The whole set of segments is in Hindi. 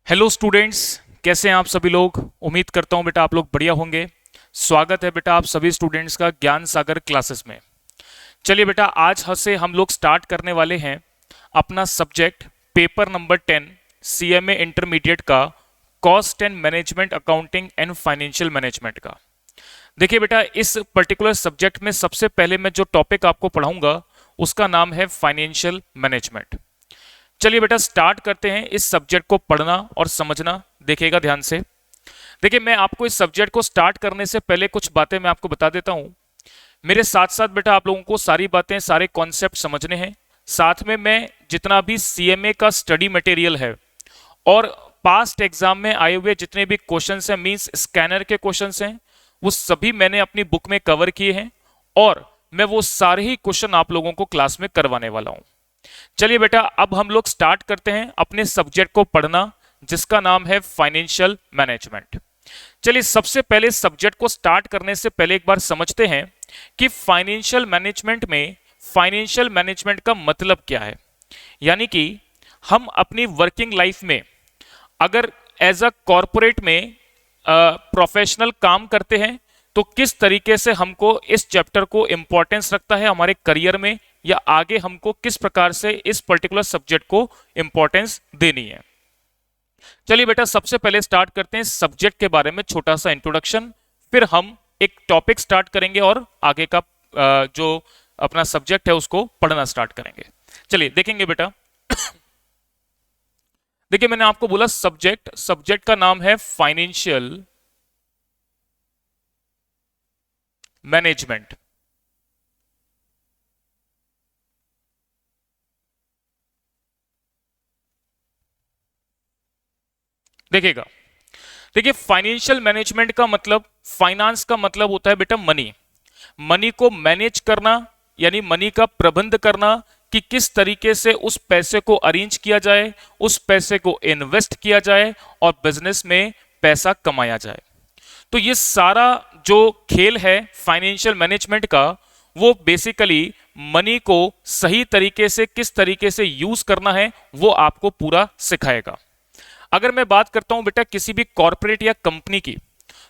हेलो स्टूडेंट्स, कैसे हैं आप सभी लोग। उम्मीद करता हूं बेटा आप लोग बढ़िया होंगे। स्वागत है बेटा आप सभी स्टूडेंट्स का ज्ञान सागर क्लासेस में। चलिए बेटा आज से हम लोग स्टार्ट करने वाले हैं अपना subject paper number 10 CMA intermediate का cost and management accounting and financial management का। देखिए बेटा इस पर्टिकुलर सब्जेक्ट में सबसे पहले मैं जो टॉपिक आपको पढ़ाऊंगा उसका नाम है फाइनेंशियल मैनेजमेंट। चलिए बेटा स्टार्ट करते हैं इस सब्जेक्ट को पढ़ना और समझना। देखिएगा ध्यान से। देखिए मैं आपको इस सब्जेक्ट को स्टार्ट करने से पहले कुछ बातें मैं आपको बता देता हूं। मेरे साथ साथ बेटा आप लोगों को सारी बातें सारे कॉन्सेप्ट समझने हैं। साथ में मैं जितना भी सीएमए का स्टडी मटेरियल है और पास्ट एग्जाम में आए हुए जितने भी क्वेश्चंस हैं मींस स्कैनर के क्वेश्चंस हैं वो सभी मैंने अपनी बुक में कवर किए हैं और मैं वो सारे ही क्वेश्चन आप लोगों को क्लास में करवाने वाला हूं। चलिए बेटा अब हम लोग स्टार्ट करते हैं अपने सब्जेक्ट को पढ़ना जिसका नाम है फाइनेंशियल मैनेजमेंट। चलिए सबसे पहले सब्जेक्ट को स्टार्ट करने से पहले एक बार समझते हैं कि फाइनेंशियल मैनेजमेंट में फाइनेंशियल मैनेजमेंट का मतलब क्या है। यानी कि हम अपनी वर्किंग लाइफ में अगर एज अ कॉरपोरेट में प्रोफेशनल काम करते हैं तो किस तरीके से हमको इस चैप्टर को इंपॉर्टेंस रखता है हमारे करियर में या आगे हमको किस प्रकार से इस पर्टिकुलर सब्जेक्ट को इंपॉर्टेंस देनी है। चलिए बेटा सबसे पहले स्टार्ट करते हैं सब्जेक्ट के बारे में छोटा सा इंट्रोडक्शन, फिर हम एक टॉपिक स्टार्ट करेंगे और आगे का जो अपना सब्जेक्ट है उसको पढ़ना स्टार्ट करेंगे। चलिए देखेंगे बेटा। देखिए मैंने आपको बोला सब्जेक्ट सब्जेक्ट का नाम है फाइनेंशियल मैनेजमेंट। देखिएगा, देखिए फाइनेंशियल मैनेजमेंट का मतलब फाइनेंस का मतलब होता है बेटा मनी। मनी को मैनेज करना यानी मनी का प्रबंध करना कि किस तरीके से उस पैसे को अरेंज किया जाए, उस पैसे को इन्वेस्ट किया जाए और बिजनेस में पैसा कमाया जाए। तो ये सारा जो खेल है फाइनेंशियल मैनेजमेंट का वो बेसिकली मनी को सही तरीके से किस तरीके से यूज करना है वो आपको पूरा सिखाएगा। अगर मैं बात करता हूं बेटा किसी भी कॉरपोरेट या कंपनी की,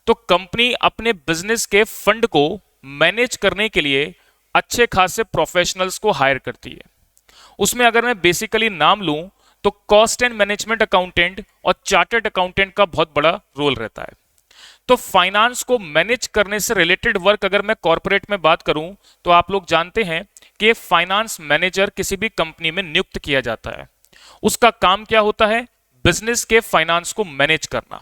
तो कंपनी अपने बिजनेस के फंड को मैनेज करने के लिए अच्छे खासे प्रोफेशनल्स को हायर करती है। उसमें अगर मैं बेसिकली नाम लूं तो कॉस्ट एंड मैनेजमेंट अकाउंटेंट और चार्टर्ड अकाउंटेंट का बहुत बड़ा रोल रहता है। तो फाइनेंस को मैनेज करने से रिलेटेड वर्क अगर मैं कॉरपोरेट में बात करूं तो आप लोग जानते हैं कि फाइनेंस मैनेजर किसी भी कंपनी में नियुक्त किया जाता है। उसका काम क्या होता है? बिजनेस के फाइनेंस को मैनेज करना।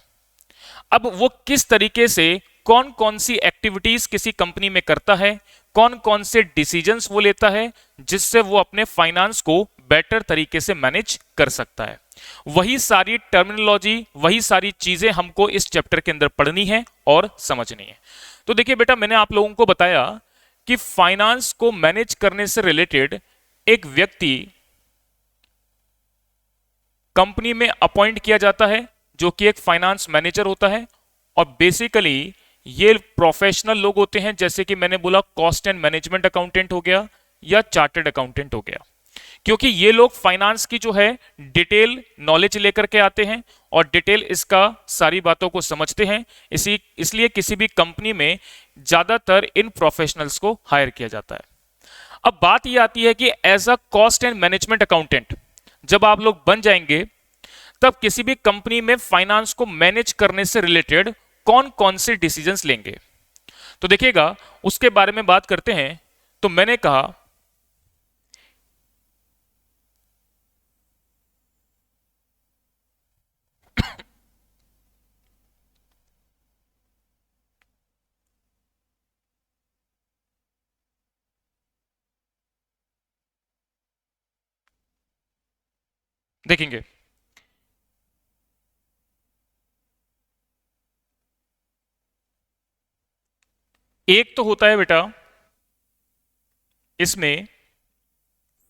अब वो किस तरीके से कौन कौन सी एक्टिविटीज किसी कंपनी में करता है, कौन कौन से डिसीजंस वो लेता है जिससे वो अपने फाइनेंस को बेटर तरीके से मैनेज कर सकता है, वही सारी टर्मिनोलॉजी वही सारी चीजें हमको इस चैप्टर के अंदर पढ़नी है और समझनी है। तो देखिए बेटा मैंने आप लोगों को बताया कि फाइनेंस को मैनेज करने से रिलेटेड एक व्यक्ति कंपनी में अपॉइंट किया जाता है जो कि एक फाइनेंस मैनेजर होता है। और बेसिकली ये प्रोफेशनल लोग होते हैं जैसे कि मैंने बोला कॉस्ट एंड मैनेजमेंट अकाउंटेंट हो गया या चार्टर्ड अकाउंटेंट हो गया, क्योंकि ये लोग फाइनेंस की जो है डिटेल नॉलेज लेकर के आते हैं और डिटेल इसका सारी बातों को समझते हैं। इसलिए किसी भी कंपनी में ज्यादातर इन प्रोफेशनल्स को हायर किया जाता है। अब बात यह आती है कि as a cost and management accountant जब आप लोग बन जाएंगे तब किसी भी कंपनी में फाइनेंस को मैनेज करने से रिलेटेड कौन कौन से डिसीजंस लेंगे, तो देखिएगा उसके बारे में बात करते हैं। तो मैंने कहा देखेंगे एक तो होता है बेटा इसमें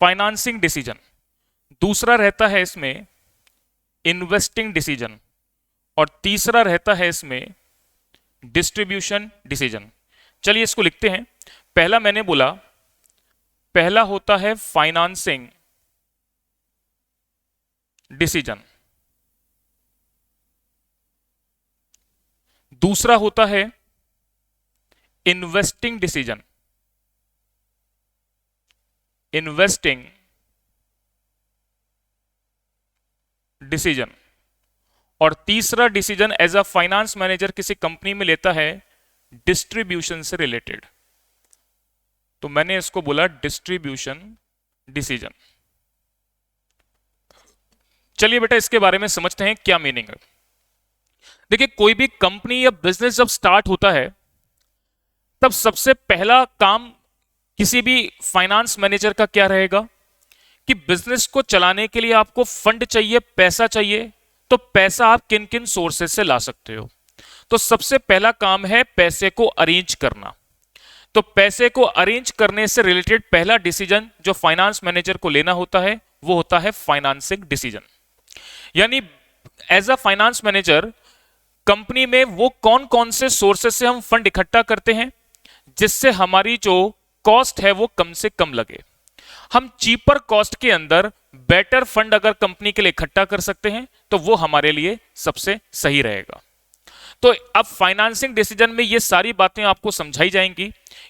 फाइनेंसिंग डिसीजन, दूसरा रहता है इसमें इन्वेस्टिंग डिसीजन और तीसरा रहता है इसमें डिस्ट्रीब्यूशन डिसीजन। चलिए इसको लिखते हैं। पहला मैंने बोला पहला होता है फाइनेंसिंग डिसीजन। दूसरा होता है इन्वेस्टिंग डिसीजन, इन्वेस्टिंग डिसीजन। और तीसरा decision as a finance manager किसी कंपनी में लेता है डिस्ट्रीब्यूशन से रिलेटेड, तो मैंने इसको बोला डिस्ट्रीब्यूशन डिसीजन। चलिए बेटा इसके बारे में समझते हैं क्या मीनिंग है। देखिए कोई भी कंपनी या बिजनेस जब स्टार्ट होता है तब सबसे पहला काम किसी भी फाइनेंस मैनेजर का क्या रहेगा कि बिजनेस को चलाने के लिए आपको फंड चाहिए, पैसा चाहिए। तो पैसा आप किन किन सोर्सेज से ला सकते हो, तो सबसे पहला काम है पैसे को अरेंज करना। तो पैसे को अरेंज करने से रिलेटेड पहला डिसीजन जो फाइनेंस मैनेजर को लेना होता है वो होता है फाइनेंसिंग डिसीजन। यानी as a finance manager company में वो कौन कौन से सोर्सेस से हम फंड इकट्ठा करते हैं जिससे हमारी जो कॉस्ट है वो कम से कम लगे। हम चीपर कॉस्ट के अंदर बेटर फंड अगर कंपनी के लिए इकट्ठा कर सकते हैं तो वो हमारे लिए सबसे सही रहेगा। तो अब फाइनेंसिंग डिसीजन में ये सारी बातें आपको समझाई जाएंगी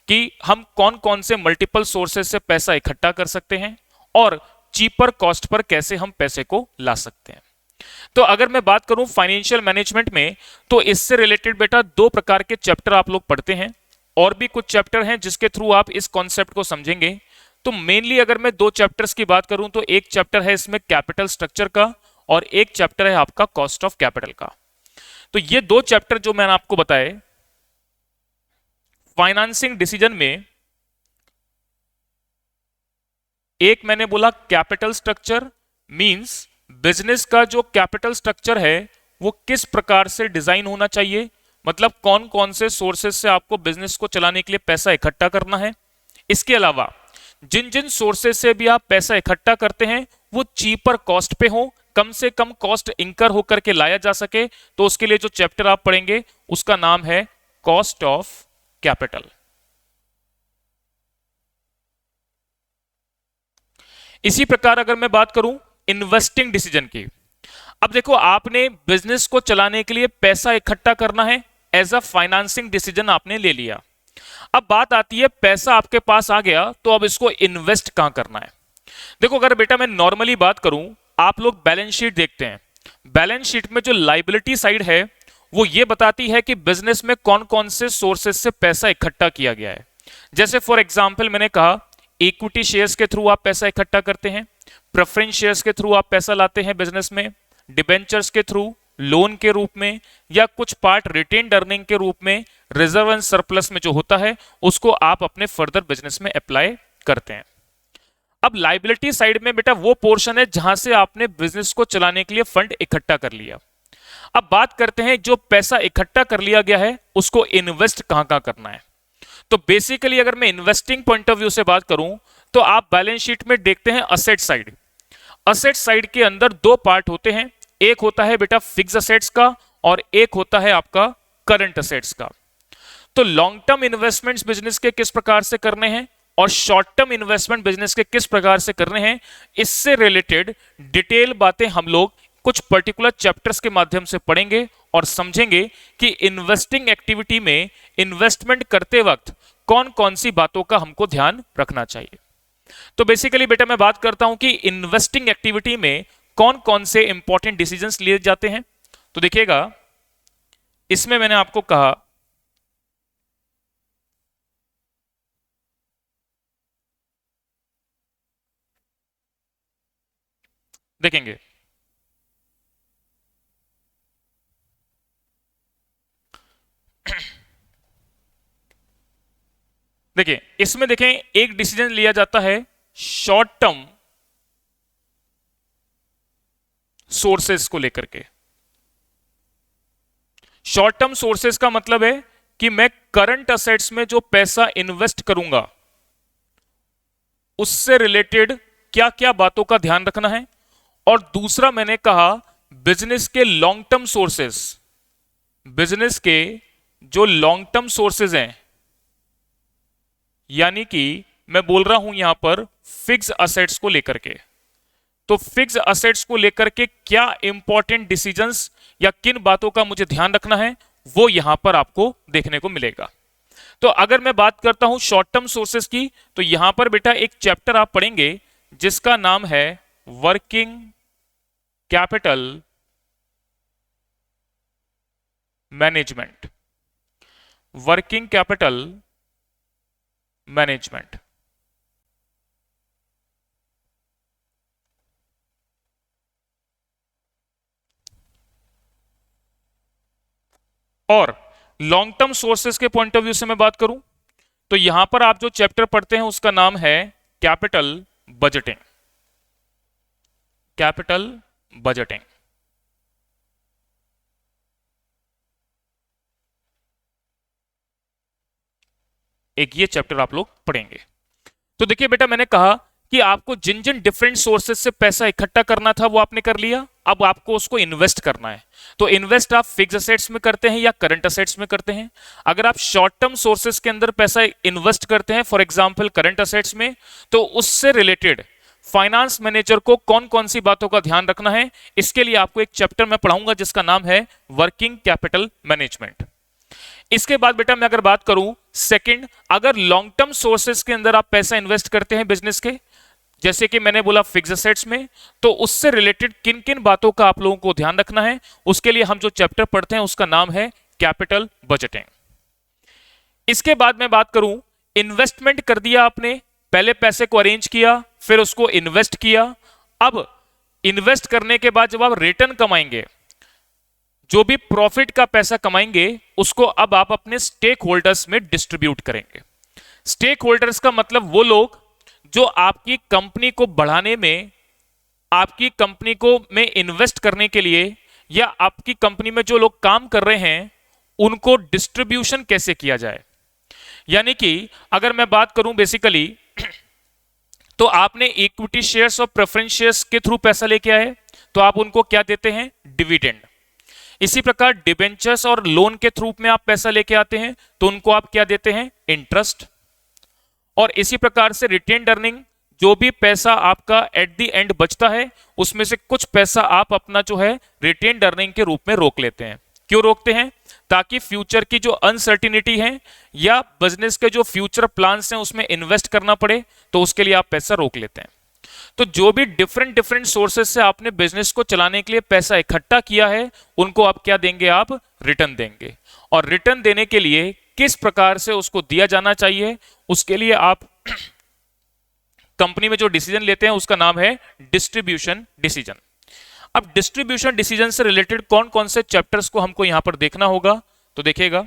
कि हम कौन कौन से मल्टीपल सोर्सेस से पैसा इकट्ठा कर सकते हैं और चीपर कॉस्ट पर कैसे हम पैसे को ला सकते हैं। तो अगर मैं बात करूं फाइनेंशियल मैनेजमेंट में तो इससे रिलेटेड बेटा दो प्रकार के चैप्टर आप लोग पढ़ते हैं, और भी कुछ चैप्टर हैं जिसके थ्रू आप इस कॉन्सेप्ट को समझेंगे। तो मेनली अगर मैं दो चैप्टर्स की बात करूं तो एक चैप्टर है इसमें कैपिटल स्ट्रक्चर का और एक चैप्टर है आपका कॉस्ट ऑफ कैपिटल का। तो ये दो चैप्टर जो मैंने आपको बताए फाइनेंसिंग डिसीजन में, एक मैंने बोला कैपिटल स्ट्रक्चर मींस बिजनेस का जो कैपिटल स्ट्रक्चर है वो किस प्रकार से डिजाइन होना चाहिए, मतलब कौन कौन से सोर्सेस से आपको बिजनेस को चलाने के लिए पैसा इकट्ठा करना है। इसके अलावा जिन जिन सोर्सेस से भी आप पैसा इकट्ठा करते हैं वो चीपर कॉस्ट पे हो, कम से कम कॉस्ट इंकर होकर के लाया जा सके, तो उसके लिए जो चैप्टर आप पढ़ेंगे उसका नाम है कॉस्ट ऑफ कैपिटल। इसी प्रकार अगर मैं बात करूं इन्वेस्टिंग डिसीजन की, अब देखो आपने बिजनेस को चलाने के लिए पैसा इकट्ठा करना है, एज अ फाइनेंसिंग डिसीजन आपने ले लिया। अब बात आती है पैसा आपके पास आ गया तो अब इसको इन्वेस्ट कहां करना है। देखो अगर बेटा मैं नॉर्मली बात करूं, आप लोग बैलेंस शीट देखते हैं, बैलेंस शीट में जो लायबिलिटी साइड है वो ये बताती है कि बिजनेस में कौन कौन से सोर्सेस से पैसा इकट्ठा किया गया है। जैसे फॉर एग्जांपल मैंने कहा इक्विटी शेयर्स के थ्रू आप पैसा इकट्ठा करते हैं, प्रेफरेंस शेयर्स के थ्रू आप पैसा लाते हैं बिजनेस में, डिबेंचर्स के थ्रू, लोन के रूप में, या कुछ पार्ट रिटेन्ड अर्निंग के रूप में, रिजर्व एंड सरप्लस में जो होता है उसको आप अपने फर्दर बिजनेस में अप्लाई करते हैं। अब लायबिलिटी साइड में बेटा वो पोर्शन है जहां से आपने बिजनेस को चलाने के लिए फंड इकट्ठा कर लिया। अब बात करते हैं जो पैसा इकट्ठा कर लिया गया है उसको इन्वेस्ट कहां कहां करना है। तो बेसिकली अगर मैं इन्वेस्टिंग पॉइंट ऑफ व्यू से बात करूं तो आप बैलेंस शीट में देखते हैं असेट साइड। असेट साइड के अंदर दो पार्ट होते हैं, एक होता है बेटा फिक्स असेट्स का और एक होता है आपका करंट असेट्स का। तो लॉन्ग टर्म इन्वेस्टमेंट्स बिजनेस के किस प्रकार से करने हैं और शॉर्ट टर्म इन्वेस्टमेंट बिजनेस के किस प्रकार से करने हैं, इससे रिलेटेड डिटेल बातें हम लोग कुछ पर्टिकुलर चैप्टर्स के माध्यम से पढ़ेंगे और समझेंगे कि इन्वेस्टिंग एक्टिविटी में इन्वेस्टमेंट करते वक्त कौन कौन सी बातों का हमको ध्यान रखना चाहिए। तो बेसिकली बेटा मैं बात करता हूं कि इन्वेस्टिंग एक्टिविटी में कौन कौन से इंपॉर्टेंट डिसीजंस लिए जाते हैं। तो देखिएगा इसमें मैंने आपको कहा देखेंगे देखिए इसमें देखें एक डिसीजन लिया जाता है शॉर्ट टर्म सोर्सेस को लेकर के। शॉर्ट टर्म सोर्सेस का मतलब है कि मैं करंट असेट्स में जो पैसा इन्वेस्ट करूंगा उससे रिलेटेड क्या क्या बातों का ध्यान रखना है। और दूसरा मैंने कहा बिजनेस के लॉन्ग टर्म सोर्सेस, बिजनेस के जो लॉन्ग टर्म सोर्सेज हैं, यानी कि मैं बोल रहा हूं यहां पर फिक्स असेट्स को लेकर के। तो फिक्स असेट्स को लेकर के क्या इंपॉर्टेंट डिसीजंस या किन बातों का मुझे ध्यान रखना है वो यहां पर आपको देखने को मिलेगा। तो अगर मैं बात करता हूं शॉर्ट टर्म सोर्सेस की, तो यहां पर बेटा एक चैप्टर आप पढ़ेंगे जिसका नाम है working capital management. Working capital management. और लॉन्ग टर्म सोर्सेस के पॉइंट ऑफ व्यू से मैं बात करूं, तो यहां पर आप जो चैप्टर पढ़ते हैं उसका नाम है कैपिटल बजटिंग। Capital budgeting. एक ये चैप्टर आप लोग पढ़ेंगे। तो देखिए बेटा, मैंने कहा कि आपको जिन जिन डिफरेंट सोर्सेज से पैसा इकट्ठा करना था वो आपने कर लिया, अब आपको उसको इन्वेस्ट करना है। तो इन्वेस्ट आप फिक्स असेट्स में करते हैं या करंट असेट्स में करते हैं? अगर आप शॉर्ट टर्म सोर्सेज के अंदर पैसा इन्वेस्ट करते हैं, फॉर एग्जांपल करंट असेट्स में, तो उससे रिलेटेड फाइनेंस मैनेजर को कौन कौन सी बातों का ध्यान रखना है, इसके लिए आपको एक चैप्टर मैं पढ़ाऊंगा जिसका नाम है वर्किंग कैपिटल मैनेजमेंट। इसके बाद बेटा मैं अगर बात करूं सेकंड, अगर लॉन्ग टर्म सोर्सेज के अंदर आप पैसा इन्वेस्ट करते हैं बिजनेस के, जैसे कि मैंने बोला फिक्स असेट्स में, तो उससे रिलेटेड किन किन बातों का आप लोगों को ध्यान रखना है, उसके लिए हम जो चैप्टर पढ़ते हैं उसका नाम है कैपिटल बजटिंग। इसके बाद मैं बात करूं, इन्वेस्टमेंट कर दिया आपने, पहले पैसे को अरेंज किया, फिर उसको इन्वेस्ट किया। अब इन्वेस्ट करने के बाद जब आप रिटर्न कमाएंगे, जो भी प्रॉफिट का पैसा कमाएंगे, उसको अब आप अपने स्टेक होल्डर्स में डिस्ट्रीब्यूट करेंगे। स्टेक होल्डर्स का मतलब वो लोग जो आपकी कंपनी को बढ़ाने में, आपकी कंपनी को में इन्वेस्ट करने के लिए, या आपकी कंपनी में जो लोग काम कर रहे हैं उनको डिस्ट्रीब्यूशन कैसे किया जाए। यानी कि अगर मैं बात करूं बेसिकली, तो आपने इक्विटी शेयर्स और प्रेफरेंस शेयर्स के थ्रू पैसा लेके आए, तो आप उनको क्या देते हैं? डिविडेंड। इसी प्रकार डिबेंचर्स और लोन के थ्रू में आप पैसा लेके आते हैं, तो उनको आप क्या देते हैं? इंटरेस्ट। और इसी प्रकार से रिटेन्ड अर्निंग, जो भी पैसा आपका एट द एंड बचता है उसमें से कुछ पैसा आप अपना जो है रिटेन्ड अर्निंग के रूप में रोक लेते हैं। क्यों रोकते हैं? ताकि फ्यूचर की जो अनसर्टिनिटी है या बिजनेस के जो फ्यूचर प्लान्स हैं उसमें इन्वेस्ट करना पड़े, तो उसके लिए आप पैसा रोक लेते हैं। तो जो भी डिफरेंट डिफरेंट सोर्सेस से आपने बिजनेस को चलाने के लिए पैसा इकट्ठा किया है, उनको आप क्या देंगे? आप रिटर्न देंगे। और रिटर्न देने के लिए किस प्रकार से उसको दिया जाना चाहिए, उसके लिए आप कंपनी में जो डिसीजन लेते हैं उसका नाम है डिस्ट्रीब्यूशन डिसीजन। अब डिस्ट्रीब्यूशन डिसीजन से रिलेटेड कौन कौन से चैप्टर्स को हमको यहां पर देखना होगा, तो देखिएगा,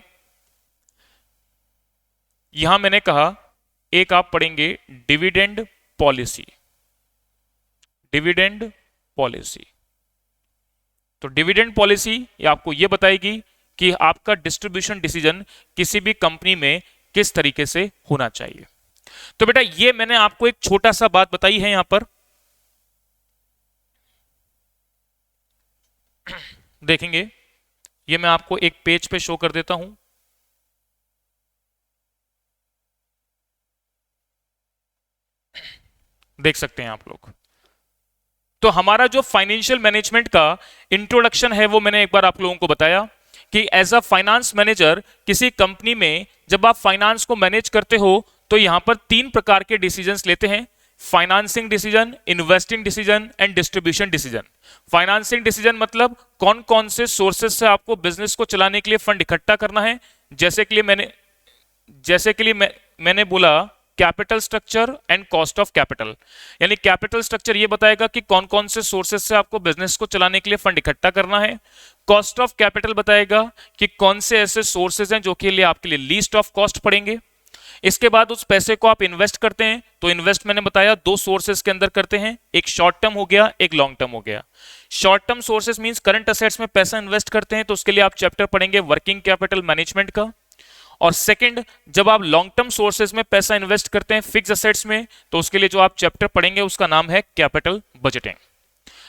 यहां मैंने कहा एक आप पढ़ेंगे डिविडेंड पॉलिसी। डिविडेंड पॉलिसी, तो डिविडेंड पॉलिसी ये आपको ये बताएगी कि आपका डिस्ट्रीब्यूशन डिसीजन किसी भी कंपनी में किस तरीके से होना चाहिए। तो बेटा ये मैंने आपको एक छोटा सा बात बताई है यहां पर, देखेंगे, ये मैं आपको एक पेज पे शो कर देता हूं। देख सकते हैं आप लोग। तो हमारा जो फाइनेंशियल मैनेजमेंट का इंट्रोडक्शन है वो मैंने एक बार आप लोगों को बताया कि एज अ फाइनेंस मैनेजर किसी कंपनी में जब आप फाइनेंस को मैनेज करते हो तो यहां पर 3 प्रकार के डिसीजंस लेते हैं: financing decision, investing decision and distribution decision. Financing decision मतलब कौन कौन से सोर्सेज से आपको बिजनेस को चलाने के लिए फंड इकट्ठा करना है। जैसे के लिए मैंने बोला capital structure and cost of capital, यानी कैपिटल स्ट्रक्चर ये बताएगा कि कौन कौन से सोर्सेज से आपको बिजनेस को चलाने के लिए फंड इकट्ठा करना है। कॉस्ट ऑफ कैपिटल बताएगा कि कौन से ऐसे सोर्सेज हैं जो के लिए आपके लिए लीस्ट ऑफ कॉस्ट पड़ेंगे। इसके बाद उस पैसे को आप इन्वेस्ट करते हैं, तो इन्वेस्ट मैंने बताया 2 सोर्सेज के अंदर करते हैं, एक शॉर्ट टर्म हो गया, एक लॉन्ग टर्म हो गया। Short term sources means current assets में पैसा इन्वेस्ट करते हैं, तो उसके लिए आप चैप्टर पढ़ेंगे वर्किंग कैपिटल मैनेजमेंट का। और सेकंड, जब आप लॉन्ग टर्म सोर्सेज में पैसा इन्वेस्ट करते हैं फिक्स असेट्स में, तो उसके लिए जो आप चैप्टर पढ़ेंगे उसका नाम है कैपिटल बजटिंग।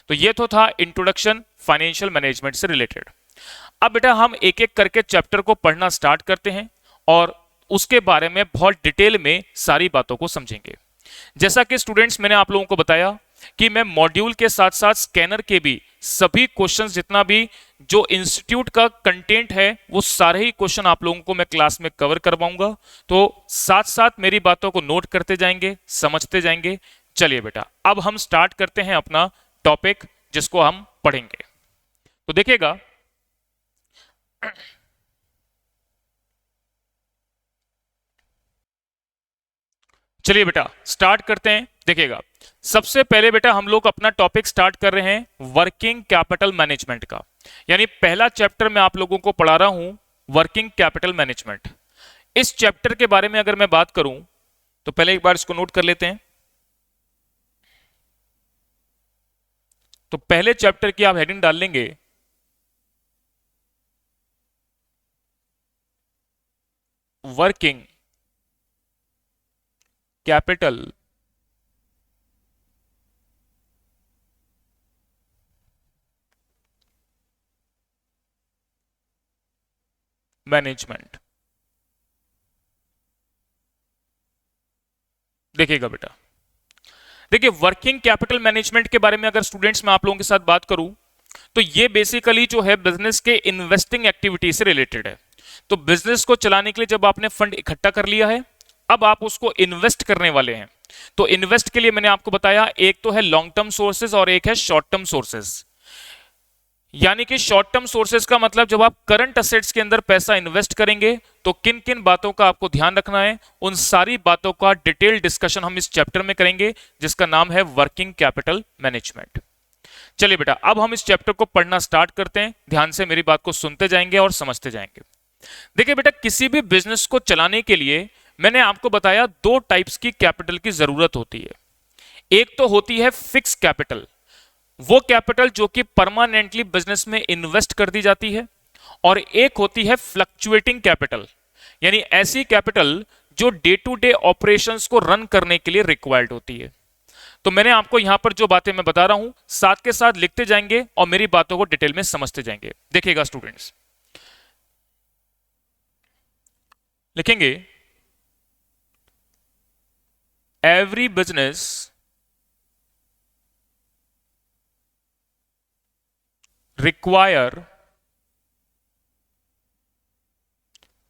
तो ये तो था इंट्रोडक्शन फाइनेंशियल मैनेजमेंट से रिलेटेड। अब बेटा हम एक एक करके चैप्टर को पढ़ना स्टार्ट करते हैं और उसके बारे में बहुत डिटेल में सारी बातों को समझेंगे। जैसा कि स्टूडेंट्स मैंने आप लोगों को बताया कि मैं मॉड्यूल के साथ साथ स्कैनर के भी सभी क्वेश्चंस, जितना भी जो इंस्टीट्यूट का कंटेंट है वो सारे ही क्वेश्चन आप लोगों को मैं क्लास में कवर करवाऊंगा। तो साथ साथ मेरी बातों को नोट करते जाएंगे, समझते जाएंगे। चलिए बेटा, अब हम स्टार्ट करते हैं अपना टॉपिक जिसको हम पढ़ेंगे। तो देखिएगा, चलिए बेटा स्टार्ट करते हैं। देखिएगा, सबसे पहले बेटा हम लोग अपना टॉपिक स्टार्ट कर रहे हैं वर्किंग कैपिटल मैनेजमेंट का। यानी पहला चैप्टर मैं आप लोगों को पढ़ा रहा हूं, वर्किंग कैपिटल मैनेजमेंट। इस चैप्टर के बारे में अगर मैं बात करूं तो पहले एक बार इसको नोट कर लेते हैं। तो पहले चैप्टर की आप हेडिंग डाल लेंगे वर्किंग कैपिटल मैनेजमेंट। देखिएगा बेटा, देखिए वर्किंग कैपिटल मैनेजमेंट के बारे में अगर स्टूडेंट्स मैं आप लोगों के साथ बात करूं तो ये बेसिकली जो है बिजनेस के इन्वेस्टिंग एक्टिविटी से रिलेटेड है। तो बिजनेस को चलाने के लिए जब आपने फंड इकट्ठा कर लिया है, अब आप उसको इन्वेस्ट करने वाले हैं। तो इन्वेस्ट के लिए मैंने आपको बताया, एक तो है लॉन्ग टर्म सोर्सेज और एक है शॉर्ट टर्म सोर्सेज। यानी कि शॉर्ट टर्म सोर्सेज का मतलब जब आप करंट असेट्स के अंदर पैसा इन्वेस्ट करेंगे तो किन किन बातों का आपको ध्यान रखना है, उन सारी बातों का डिटेल डिस्कशन हम इस चैप्टर में करेंगे जिसका नाम है वर्किंग कैपिटल मैनेजमेंट। चलिए बेटा, अब हम इस चैप्टर को पढ़ना स्टार्ट करते हैं। ध्यान से मेरी बात को सुनते जाएंगे और समझते जाएंगे। देखिए बेटा, किसी भी बिजनेस को चलाने के लिए मैंने आपको बताया दो टाइप्स की कैपिटल की जरूरत होती है। एक तो होती है फिक्स कैपिटल, वो कैपिटल जो कि परमानेंटली बिजनेस में इन्वेस्ट कर दी जाती है। और एक होती है फ्लक्चुएटिंग कैपिटल, यानी ऐसी कैपिटल जो डे टू डे ऑपरेशंस को रन करने के लिए रिक्वायर्ड होती है। तो मैंने आपको यहां पर जो बातें मैं बता रहा हूं साथ के साथ लिखते जाएंगे और मेरी बातों को डिटेल में समझते जाएंगे। देखिएगा स्टूडेंट्स, लिखेंगे every business require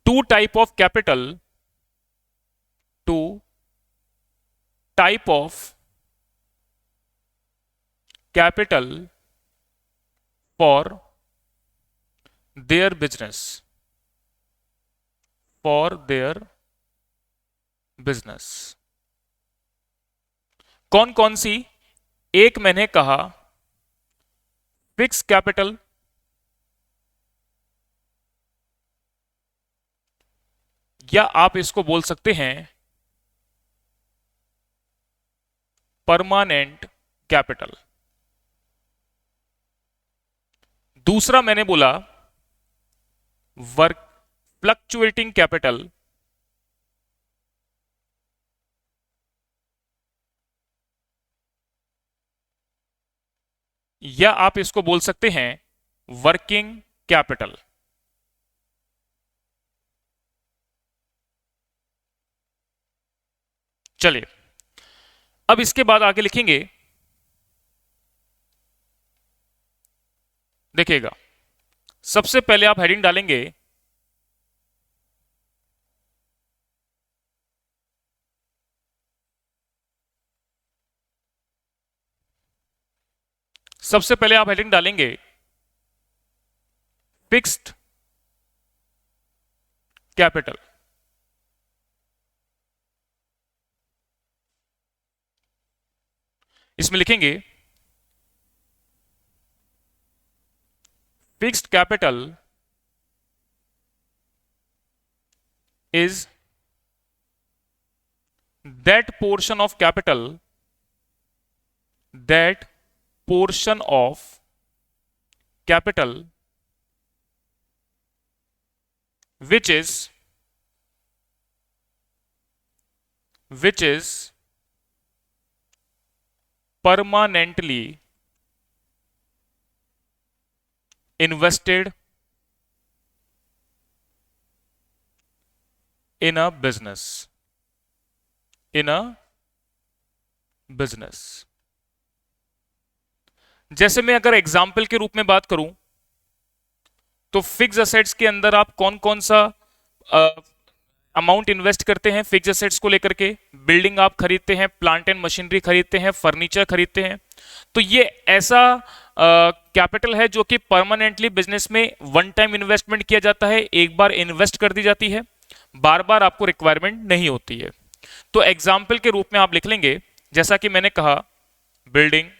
two type of capital, two type of capital for their business, for their business। कौन कौन सी? एक मैंने कहा फिक्स कैपिटल, या आप इसको बोल सकते हैं परमानेंट कैपिटल। दूसरा मैंने बोला वर्क फ्लक्चुएटिंग कैपिटल, या आप इसको बोल सकते हैं वर्किंग कैपिटल। चलिए, अब इसके बाद आगे लिखेंगे, देखिएगा सबसे पहले आप हेडिंग डालेंगे सबसे पहले आप हेडिंग डालेंगे फिक्स्ड कैपिटल। इसमें लिखेंगे fixed capital is that portion of capital, that portion of capital which is permanently invested in a business, in a business। जैसे मैं अगर एग्जाम्पल के रूप में बात करूं तो फिक्स असेट्स के अंदर आप कौन कौन सा अमाउंट इन्वेस्ट करते हैं फिक्स असेट्स को लेकर के? बिल्डिंग आप खरीदते हैं, प्लांट एंड मशीनरी खरीदते हैं, फर्नीचर खरीदते हैं। तो ये ऐसा कैपिटल है जो कि परमानेंटली बिजनेस में वन टाइम इन्वेस्टमेंट किया जाता है, एक बार इन्वेस्ट कर दी जाती है, बार बार आपको रिक्वायरमेंट नहीं होती है। तो एग्जाम्पल के रूप में आप लिख लेंगे, जैसा कि मैंने कहा, बिल्डिंग,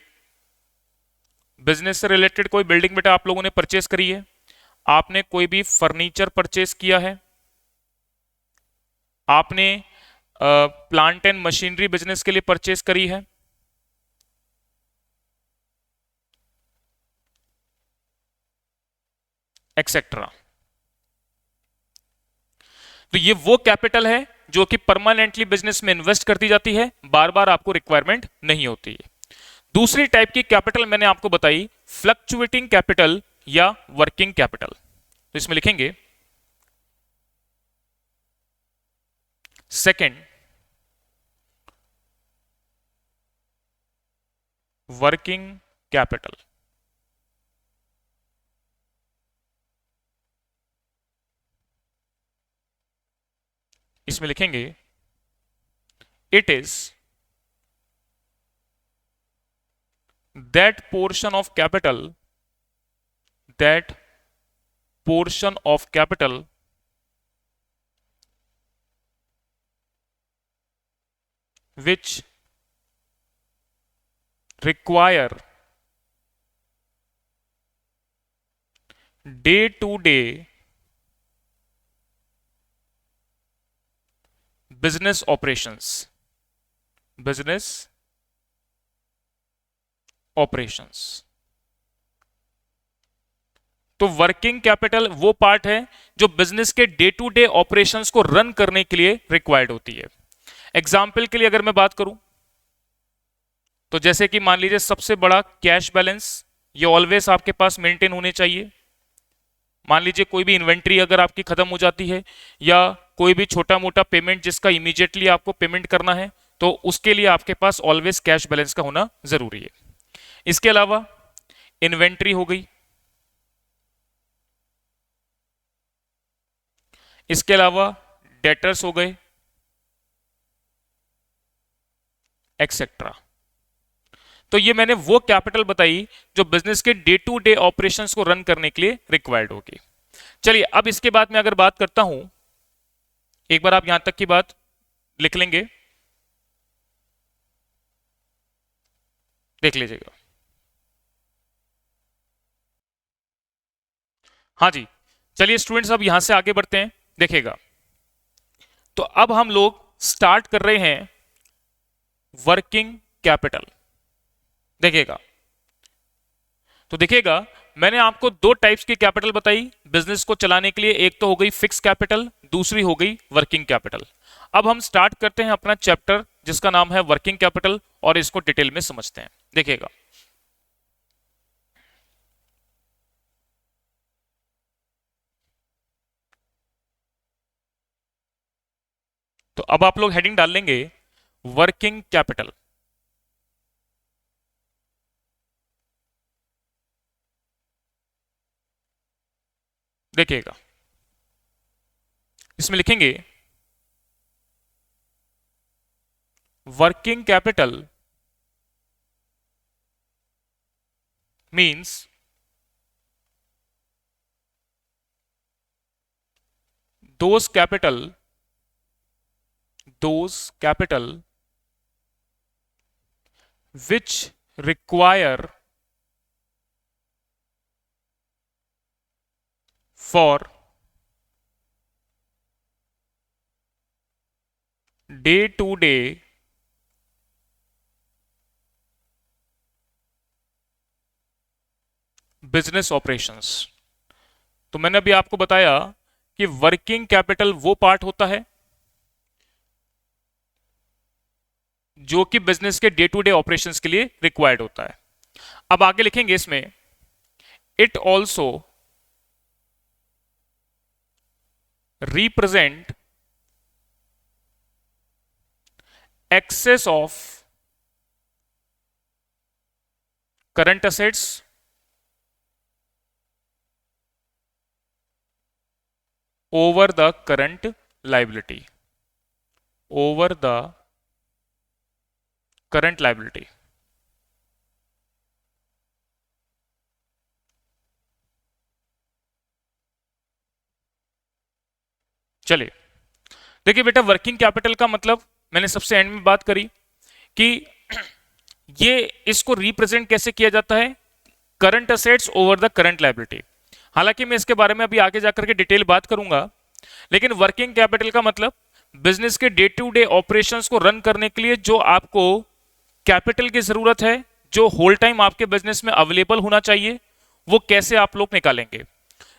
बिजनेस से रिलेटेड कोई बिल्डिंग बेटा आप लोगों ने परचेस करी है, आपने कोई भी फर्नीचर परचेस किया है, आपने प्लांट एंड मशीनरी बिजनेस के लिए परचेस करी है, एक्सेट्रा। तो ये वो कैपिटल है जो कि परमानेंटली बिजनेस में इन्वेस्ट कर दी जाती है, बार बार आपको रिक्वायरमेंट नहीं होती है। दूसरी टाइप की कैपिटल मैंने आपको बताई, फ्लक्चुएटिंग कैपिटल या वर्किंग कैपिटल। तो इसमें लिखेंगे सेकंड, वर्किंग कैपिटल। इसमें लिखेंगे it is that portion of capital that portion of capital which require day to day business operations, business operations। तो वर्किंग कैपिटल वो पार्ट है जो बिजनेस के डे टू डे ऑपरेशंस को रन करने के लिए रिक्वायर्ड होती है। एग्जाम्पल के लिए अगर मैं बात करूं तो जैसे कि मान लीजिए सबसे बड़ा कैश बैलेंस, ये ऑलवेज आपके पास मेंटेन होने चाहिए। मान लीजिए कोई भी इन्वेंट्री अगर आपकी खत्म हो जाती है या कोई भी छोटा मोटा पेमेंट जिसका इमीडिएटली आपको पेमेंट करना है, तो उसके लिए आपके पास ऑलवेज कैश बैलेंस का होना जरूरी है। इसके अलावा इन्वेंट्री हो गई, इसके अलावा डेटर्स हो गए, एक्सेट्रा। तो ये मैंने वो कैपिटल बताई जो बिजनेस के डे टू डे ऑपरेशंस को रन करने के लिए रिक्वायर्ड होगी। चलिए अब इसके बाद मैं अगर बात करता हूं, एक बार आप यहां तक की बात लिख लेंगे, देख लीजिएगा। हाँ जी, चलिए स्टूडेंट्स अब यहां से आगे बढ़ते हैं, देखिएगा। तो अब हम लोग स्टार्ट कर रहे हैं वर्किंग कैपिटल, देखिएगा। तो देखिएगा मैंने आपको दो टाइप्स की कैपिटल बताई बिजनेस को चलाने के लिए, एक तो हो गई फिक्स कैपिटल, दूसरी हो गई वर्किंग कैपिटल। अब हम स्टार्ट करते हैं अपना चैप्टर जिसका नाम है वर्किंग कैपिटल और इसको डिटेल में समझते हैं, देखिएगा। तो अब आप लोग हेडिंग डाल लेंगे वर्किंग कैपिटल। देखिएगा इसमें लिखेंगे working capital means those capital which require for day to day business operations. तो मैंने अभी आपको बताया कि वर्किंग कैपिटल वो पार्ट होता है जो कि बिजनेस के डे टू डे ऑपरेशंस के लिए रिक्वायर्ड होता है। अब आगे लिखेंगे इसमें it also represent excess of current assets over the current liability, over the current liability. चलिए देखिए बेटा, वर्किंग कैपिटल का मतलब मैंने सबसे एंड में बात करी कि ये इसको रिप्रेजेंट कैसे किया जाता है, current assets over the current liability. हालांकि मैं इसके बारे में अभी आगे जाकर के डिटेल बात करूंगा, लेकिन वर्किंग कैपिटल का मतलब बिजनेस के डे टू डे ऑपरेशंस को रन करने के लिए जो आपको कैपिटल की जरूरत है, जो होल टाइम आपके बिजनेस में अवेलेबल होना चाहिए, वो कैसे आप लोग निकालेंगे।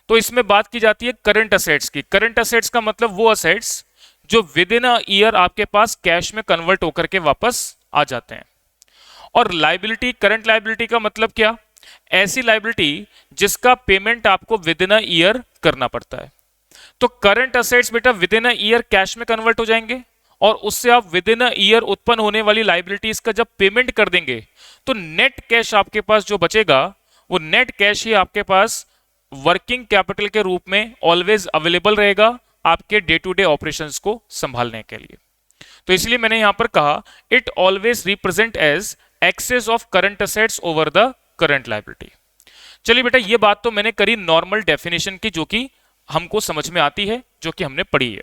तो इसमें बात की जाती है करंट असेट्स की। करंट असेट्स का मतलब वो असेट्स जो विद इन अ ईयर आपके पास कैश में कन्वर्ट होकर के वापस आ जाते हैं। और लाइबिलिटी, करंट लाइबिलिटी का मतलब क्या, ऐसी लाइबिलिटी जिसका पेमेंट आपको विद इन अ ईयर करना पड़ता है। तो करंट असेट्स बेटा with in a year cash में कन्वर्ट हो जाएंगे, और उससे आप विद इन अ ईयर उत्पन्न होने वाली लाइबिलिटीज का जब पेमेंट कर देंगे तो नेट कैश आपके पास जो बचेगा, वो नेट कैश ही आपके पास वर्किंग कैपिटल के रूप में ऑलवेज अवेलेबल रहेगा आपके डे टू डे ऑपरेशंस को संभालने के लिए। तो इसलिए मैंने यहां पर कहा it always represent as excess of current assets over the current liability. चलिए बेटा, ये बात तो मैंने करी नॉर्मल डेफिनेशन की, जो कि हमको समझ में आती है, जो कि हमने पढ़ी है।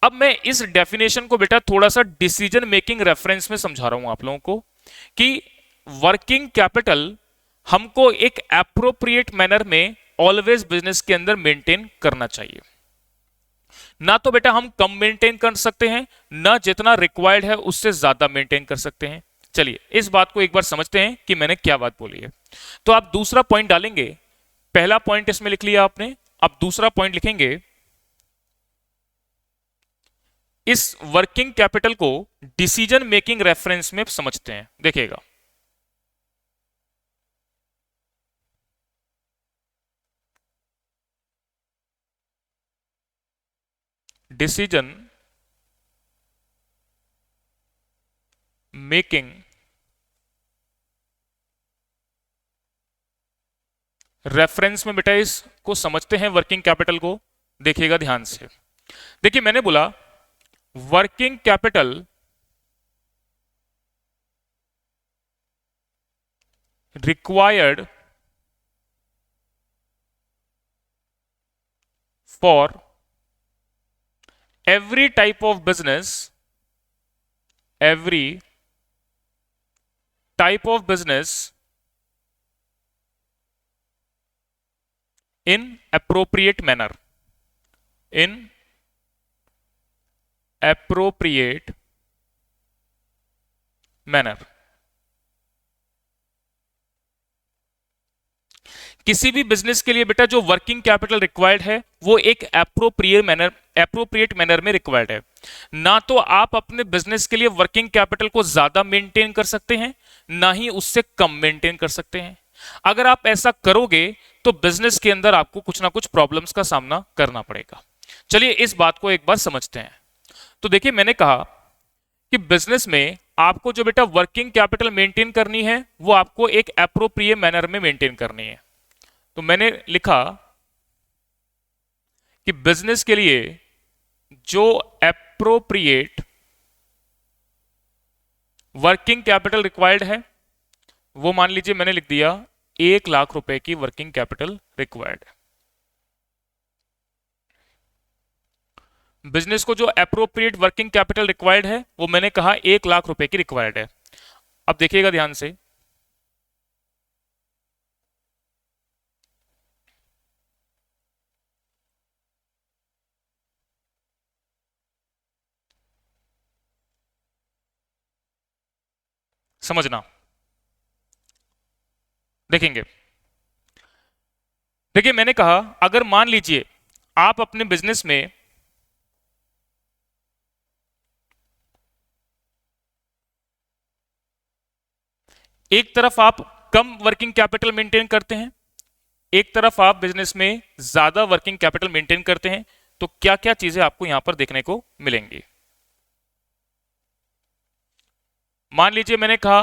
अब मैं इस डेफिनेशन को बेटा थोड़ा सा डिसीजन मेकिंग रेफरेंस में समझा रहा हूं आप लोगों को कि वर्किंग कैपिटल हमको एक एप्रोप्रिएट मैनर में ऑलवेज बिजनेस के अंदर मेंटेन करना चाहिए। ना तो बेटा हम कम मेंटेन कर सकते हैं, ना जितना रिक्वायर्ड है उससे ज्यादा मेंटेन कर सकते हैं। चलिए इस बात को एक बार समझते हैं कि मैंने क्या बात बोली है। तो आप दूसरा पॉइंट डालेंगे, पहला पॉइंट इसमें लिख लिया आपने, अब दूसरा पॉइंट लिखेंगे। इस वर्किंग कैपिटल को डिसीजन मेकिंग रेफरेंस में समझते हैं, देखिएगा। डिसीजन मेकिंग रेफरेंस में बेटा इसको समझते हैं वर्किंग कैपिटल को, देखिएगा ध्यान से। देखिए मैंने बोला working capital required for every type of business, every type of business in appropriate manner, in appropriate manner। किसी भी बिजनेस के लिए बेटा जो वर्किंग कैपिटल रिक्वायर्ड है वो एक एप्रोप्रिएट मैनर में रिक्वायर्ड है। ना तो आप अपने बिजनेस के लिए वर्किंग कैपिटल को ज्यादा मेंटेन कर सकते हैं, ना ही उससे कम मेंटेन कर सकते हैं। अगर आप ऐसा करोगे तो बिजनेस के अंदर आपको कुछ ना कुछ प्रॉब्लम्स का सामना करना पड़ेगा। चलिए इस बात को एक बार समझते हैं। तो देखिए मैंने कहा कि बिजनेस में आपको जो बेटा वर्किंग कैपिटल मेंटेन करनी है वो आपको एक एप्रोप्रिएट मैनर में मेंटेन करनी है। तो मैंने लिखा कि बिजनेस के लिए जो एप्रोप्रिएट वर्किंग कैपिटल रिक्वायर्ड है वो मान लीजिए मैंने लिख दिया 1,00,000 रुपए की वर्किंग कैपिटल रिक्वायर्ड है। बिजनेस को जो एप्रोप्रिएट वर्किंग कैपिटल रिक्वायर्ड है वो मैंने कहा 1,00,000 रुपए की रिक्वायर्ड है। अब देखिएगा ध्यान से, समझना, देखेंगे। देखिए मैंने कहा अगर मान लीजिए आप अपने बिजनेस में एक तरफ आप कम वर्किंग कैपिटल मेंटेन करते हैं, एक तरफ आप बिजनेस में ज्यादा वर्किंग कैपिटल मेंटेन करते हैं, तो क्या क्या चीजें आपको यहां पर देखने को मिलेंगी। मान लीजिए मैंने कहा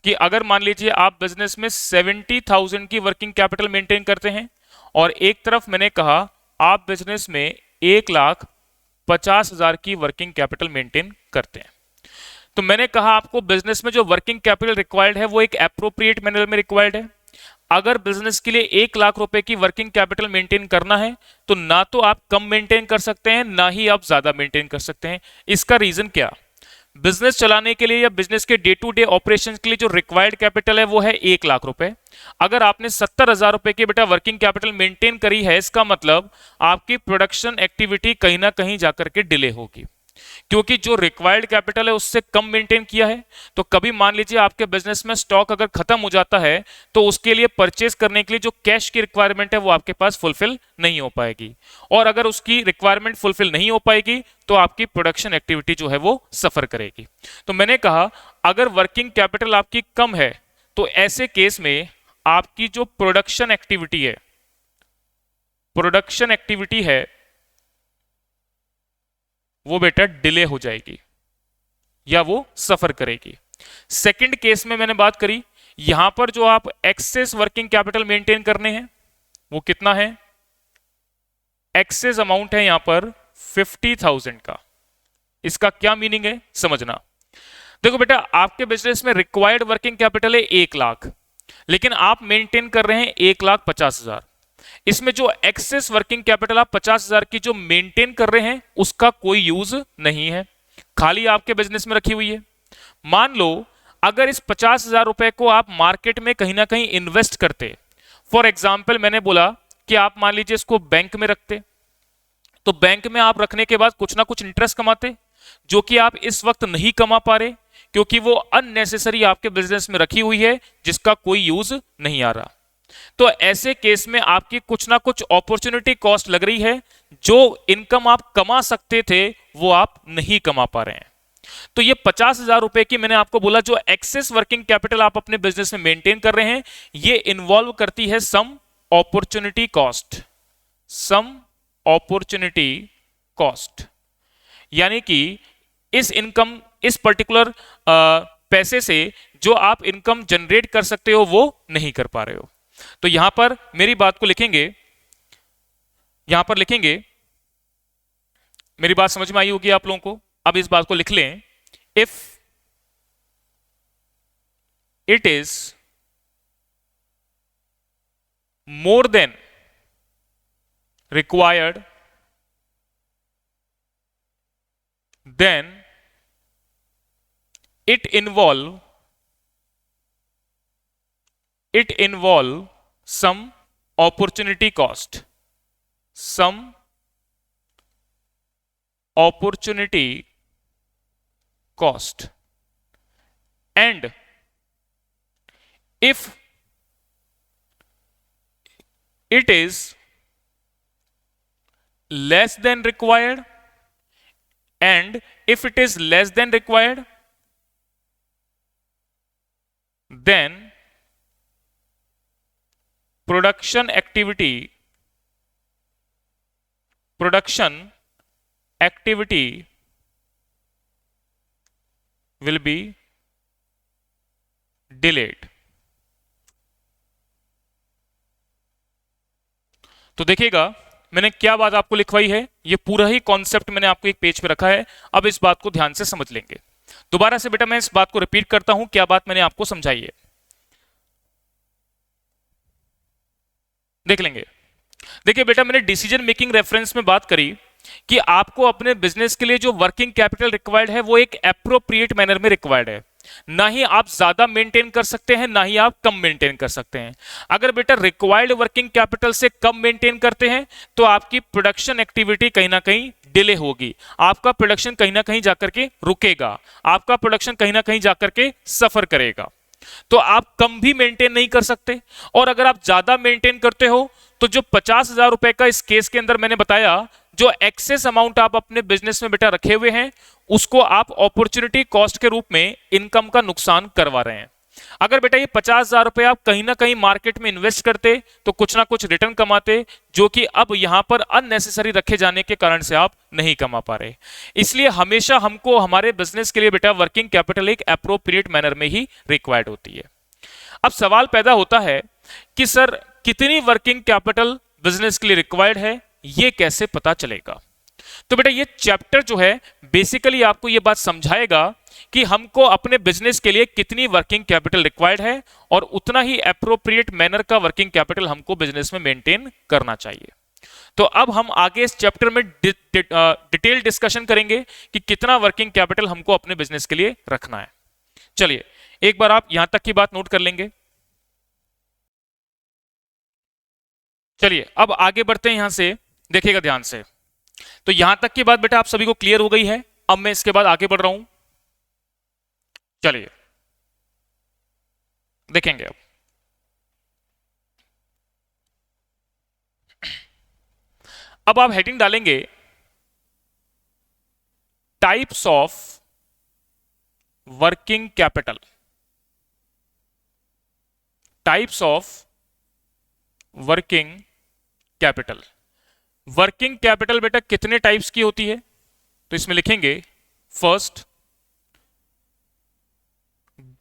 कि अगर मान लीजिए आप बिजनेस में 70,000 की वर्किंग कैपिटल मेंटेन करते हैं और एक तरफ मैंने कहा आप बिजनेस में 1,50,000 की वर्किंग कैपिटल मेंटेन करते हैं, तो मैंने कहा आपको बिजनेस में जो वर्किंग कैपिटल रिक्वायर्ड है वो एक एप्रोप्रिएट मैनर में रिक्वायर्ड है। अगर बिजनेस के लिए 1,00,000 रुपए की वर्किंग कैपिटल मेंटेन करना है तो ना तो आप कम मेंटेन कर सकते हैं ना ही आप ज्यादा मेंटेन कर सकते हैं। इसका रीजन क्या? बिजनेस चलाने के लिए या बिजनेस के डे टू डे ऑपरेशन के लिए जो रिक्वायर्ड कैपिटल है वो है 1,00,000 रुपए। अगर आपने 70,000 रुपए की बेटा वर्किंग कैपिटल मेंटेन करी है, इसका मतलब आपकी प्रोडक्शन एक्टिविटी कहीं ना कहीं जाकर के डिले होगी, क्योंकि जो रिक्वायर्ड कैपिटल है उससे कम मेंटेन किया है। तो कभी मान लीजिए आपके बिजनेस में स्टॉक अगर खत्म हो जाता है तो उसके लिए परचेस करने के लिए जो कैश की रिक्वायरमेंट है वो आपके पास फुलफिल नहीं हो पाएगी, और अगर उसकी रिक्वायरमेंट फुलफिल नहीं हो पाएगी तो आपकी प्रोडक्शन एक्टिविटी जो है वो सफर करेगी। तो मैंने कहा अगर वर्किंग कैपिटल आपकी कम है तो ऐसे केस में आपकी जो प्रोडक्शन एक्टिविटी है वो बेटा डिले हो जाएगी या वो सफर करेगी। सेकंड केस में मैंने बात करी, यहां पर जो आप एक्सेस वर्किंग कैपिटल मेंटेन करने हैं वो कितना है? एक्सेस अमाउंट है यहां पर 50,000 का। इसका क्या मीनिंग है समझना। देखो बेटा आपके बिजनेस में रिक्वायर्ड वर्किंग कैपिटल है 1,00,000, लेकिन आप मेंटेन कर रहे हैं 1,50,000। इसमें जो एक्सेस वर्किंग कैपिटल आप 50,000 की जो मेंटेन कर रहे हैं उसका कोई यूज नहीं है, खाली आपके बिजनेस में रखी हुई है। मान लो अगर इस 50,000 रुपए को आप मार्केट में कहीं ना कहीं इन्वेस्ट करते, फॉर एग्जाम्पल मैंने बोला कि आप मान लीजिए इसको बैंक में रखते, तो बैंक में आप रखने के बाद कुछ ना कुछ इंटरेस्ट कमाते जो कि आप इस वक्त नहीं कमा पा रहे क्योंकि वो अननेसेसरी आपके बिजनेस में रखी हुई है जिसका कोई यूज नहीं आ रहा। तो ऐसे केस में आपकी कुछ ना कुछ अपॉर्चुनिटी कॉस्ट लग रही है, जो इनकम आप कमा सकते थे वो आप नहीं कमा पा रहे हैं। तो ये 50,000 रुपए की मैंने आपको बोला जो एक्सेस वर्किंग कैपिटल आप अपने बिजनेस में मेंटेन कर रहे हैं ये इन्वॉल्व करती है सम अपॉर्चुनिटी कॉस्ट, यानी कि इस पर्टिकुलर पैसे से जो आप इनकम जनरेट कर सकते हो वो नहीं कर पा रहे हो। तो यहां पर मेरी बात को लिखेंगे, मेरी बात समझ में आई होगी आप लोगों को। अब इस बात को लिख लें, if it is more than required then it involve some opportunity cost and if it is less than required then production activity will be delayed। तो देखिएगा मैंने क्या बात आपको लिखवाई है, ये पूरा ही कॉन्सेप्ट मैंने आपको एक पेज पे रखा है। अब इस बात को ध्यान से समझ लेंगे। दोबारा से बेटा मैं इस बात को रिपीट करता हूं, क्या बात मैंने आपको समझाई है देख लेंगे। देखिए बेटा मैंने डिसीजन मेकिंग रेफरेंस में बात करी कि आपको अपने बिजनेस के लिए जो वर्किंग कैपिटल रिक्वायर्ड है वो एक एप्रोप्रिएट मैनर में रिक्वायर्ड है, ना ही आप ज्यादा मेंटेन कर सकते हैं ना ही आप कम मेंटेन कर सकते हैं। अगर बेटा रिक्वायर्ड वर्किंग कैपिटल से कम मेंटेन करते हैं तो आपकी प्रोडक्शन एक्टिविटी कहीं ना कहीं डिले होगी, आपका प्रोडक्शन कहीं ना कहीं जाकर के रुकेगा, आपका प्रोडक्शन कहीं ना कहीं जाकर के सफर करेगा। तो आप कम भी मेंटेन नहीं कर सकते, और अगर आप ज्यादा मेंटेन करते हो तो जो 50,000 रुपए का इस केस के अंदर मैंने बताया जो एक्सेस अमाउंट आप अपने बिजनेस में बेटा रखे हुए हैं उसको आप अपॉर्चुनिटी कॉस्ट के रूप में इनकम का नुकसान करवा रहे हैं। अगर बेटा ये 50,000 रुपए आप कहीं ना कहीं मार्केट में इन्वेस्ट करते तो कुछ ना कुछ रिटर्न कमाते, जो कि अब यहां पर अननेसेसरी रखे जाने के कारण से आप नहीं कमा पा रहे। इसलिए हमेशा हमको हमारे बिजनेस के लिए बेटा वर्किंग कैपिटल एक अप्रोप्रिएट मैनर में ही रिक्वायर्ड होती है। अब सवाल पैदा होता है कि सर कितनी वर्किंग कैपिटल बिजनेस के लिए रिक्वायर्ड है, ये कैसे पता चलेगा? तो बेटा ये चैप्टर जो है बेसिकली आपको ये बात समझाएगा कि हमको अपने बिजनेस के लिए कितनी वर्किंग कैपिटल रिक्वायर्ड है और उतना ही अप्रोप्रिएट मैनर का वर्किंग कैपिटल हमको बिजनेस में मेंटेन करना चाहिए। तो अब हम आगे इस चैप्टर में डिटेल डिस्कशन करेंगे कि कितना वर्किंग कैपिटल हमको अपने बिजनेस के लिए रखना है। चलिए एक बार आप यहां तक की बात नोट कर लेंगे। चलिए अब आगे बढ़ते हैं, यहां से देखिएगा ध्यान से। तो यहां तक की बात बेटा आप सभी को क्लियर हो गई है। अब मैं इसके बाद आगे बढ़ रहा हूं। चलिए देखेंगे अब आप हेडिंग डालेंगे types of working capital. Types of working capital. Working capital बेटा कितने टाइप्स की होती है? तो इसमें लिखेंगे फर्स्ट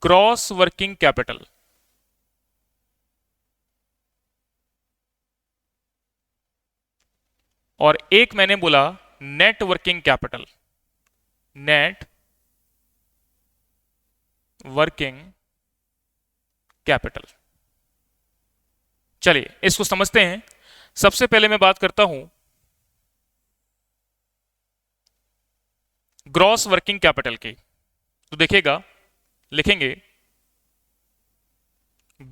ग्रॉस वर्किंग कैपिटल, और एक मैंने बोला net working capital. Net working capital. चलिए इसको समझते हैं। सबसे पहले मैं बात करता हूं ग्रॉस वर्किंग कैपिटल की। तो देखिएगा लिखेंगे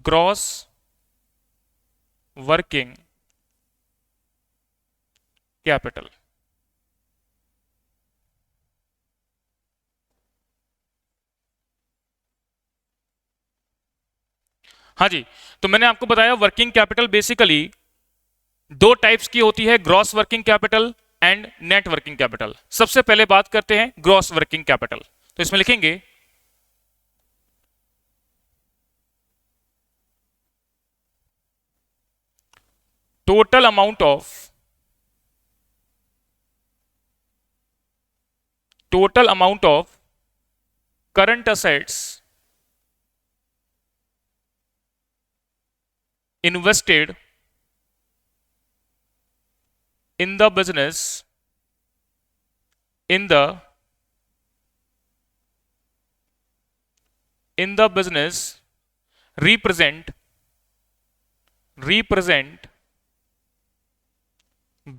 ग्रॉस वर्किंग कैपिटल। हाँ जी, तो मैंने आपको बताया वर्किंग कैपिटल बेसिकली दो टाइप्स की होती है, gross working capital and net working capital. सबसे पहले बात करते हैं ग्रॉस वर्किंग कैपिटल। तो इसमें लिखेंगे total amount of current assets invested in the business in the business represent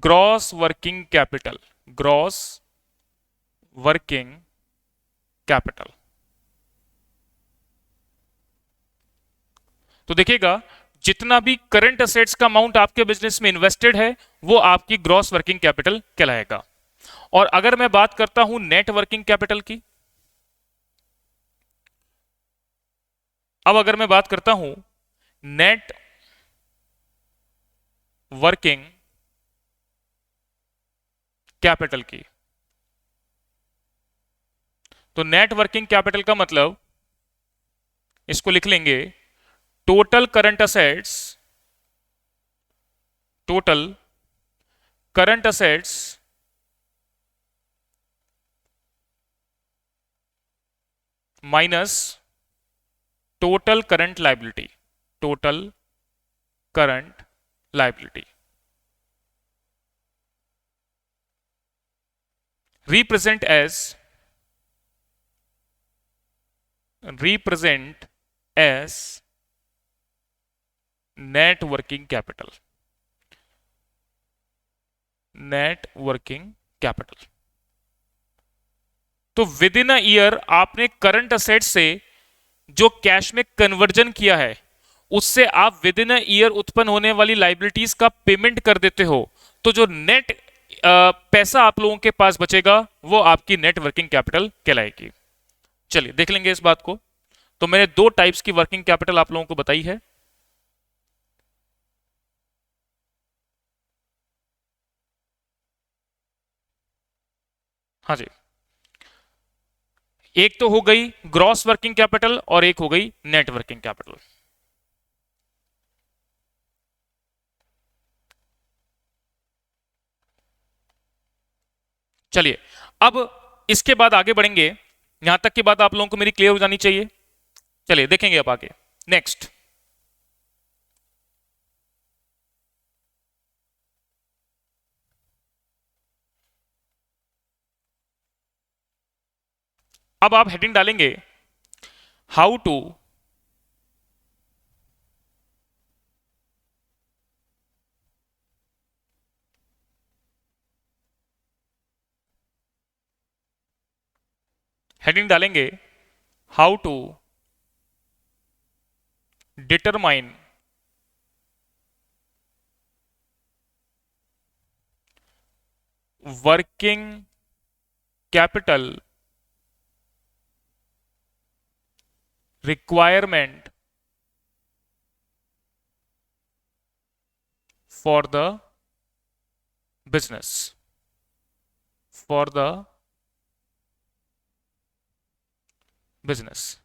gross working capital। gross working capital। तो देखिएगा जितना भी करंट असेट्स का अमाउंट आपके बिजनेस में इन्वेस्टेड है वो आपकी ग्रॉस वर्किंग कैपिटल कहलाएगा। और अगर मैं बात करता हूं नेट वर्किंग कैपिटल की, अब अगर मैं बात करता हूं नेट वर्किंग कैपिटल की, तो नेट वर्किंग कैपिटल का मतलब इसको लिख लेंगे total current assets minus total current liability. represent as net working capital. तो विद इन अ ईयर आपने करंट असेट से जो कैश में कन्वर्जन किया है उससे आप विद इन अ ईयर उत्पन्न होने वाली लाइबिलिटीज का पेमेंट कर देते हो, तो जो नेट पैसा आप लोगों के पास बचेगा वो आपकी नेट वर्किंग कैपिटल कहलाएगी। चलिए देख लेंगे इस बात को। तो मैंने दो टाइप्स की वर्किंग कैपिटल आप लोगों को बताई है। हाँ जी, एक तो हो गई ग्रॉस वर्किंग कैपिटल और एक हो गई नेट वर्किंग कैपिटल। चलिए, अब इसके बाद आगे बढ़ेंगे। यहां तक की बात आप लोगों को मेरी क्लियर हो जानी चाहिए। चलिए देखेंगे अब आगे। नेक्स्ट, अब आप हेडिंग डालेंगे हाउ टू हेडिंग डालेंगे how to determine working capital requirement for the business, for the business.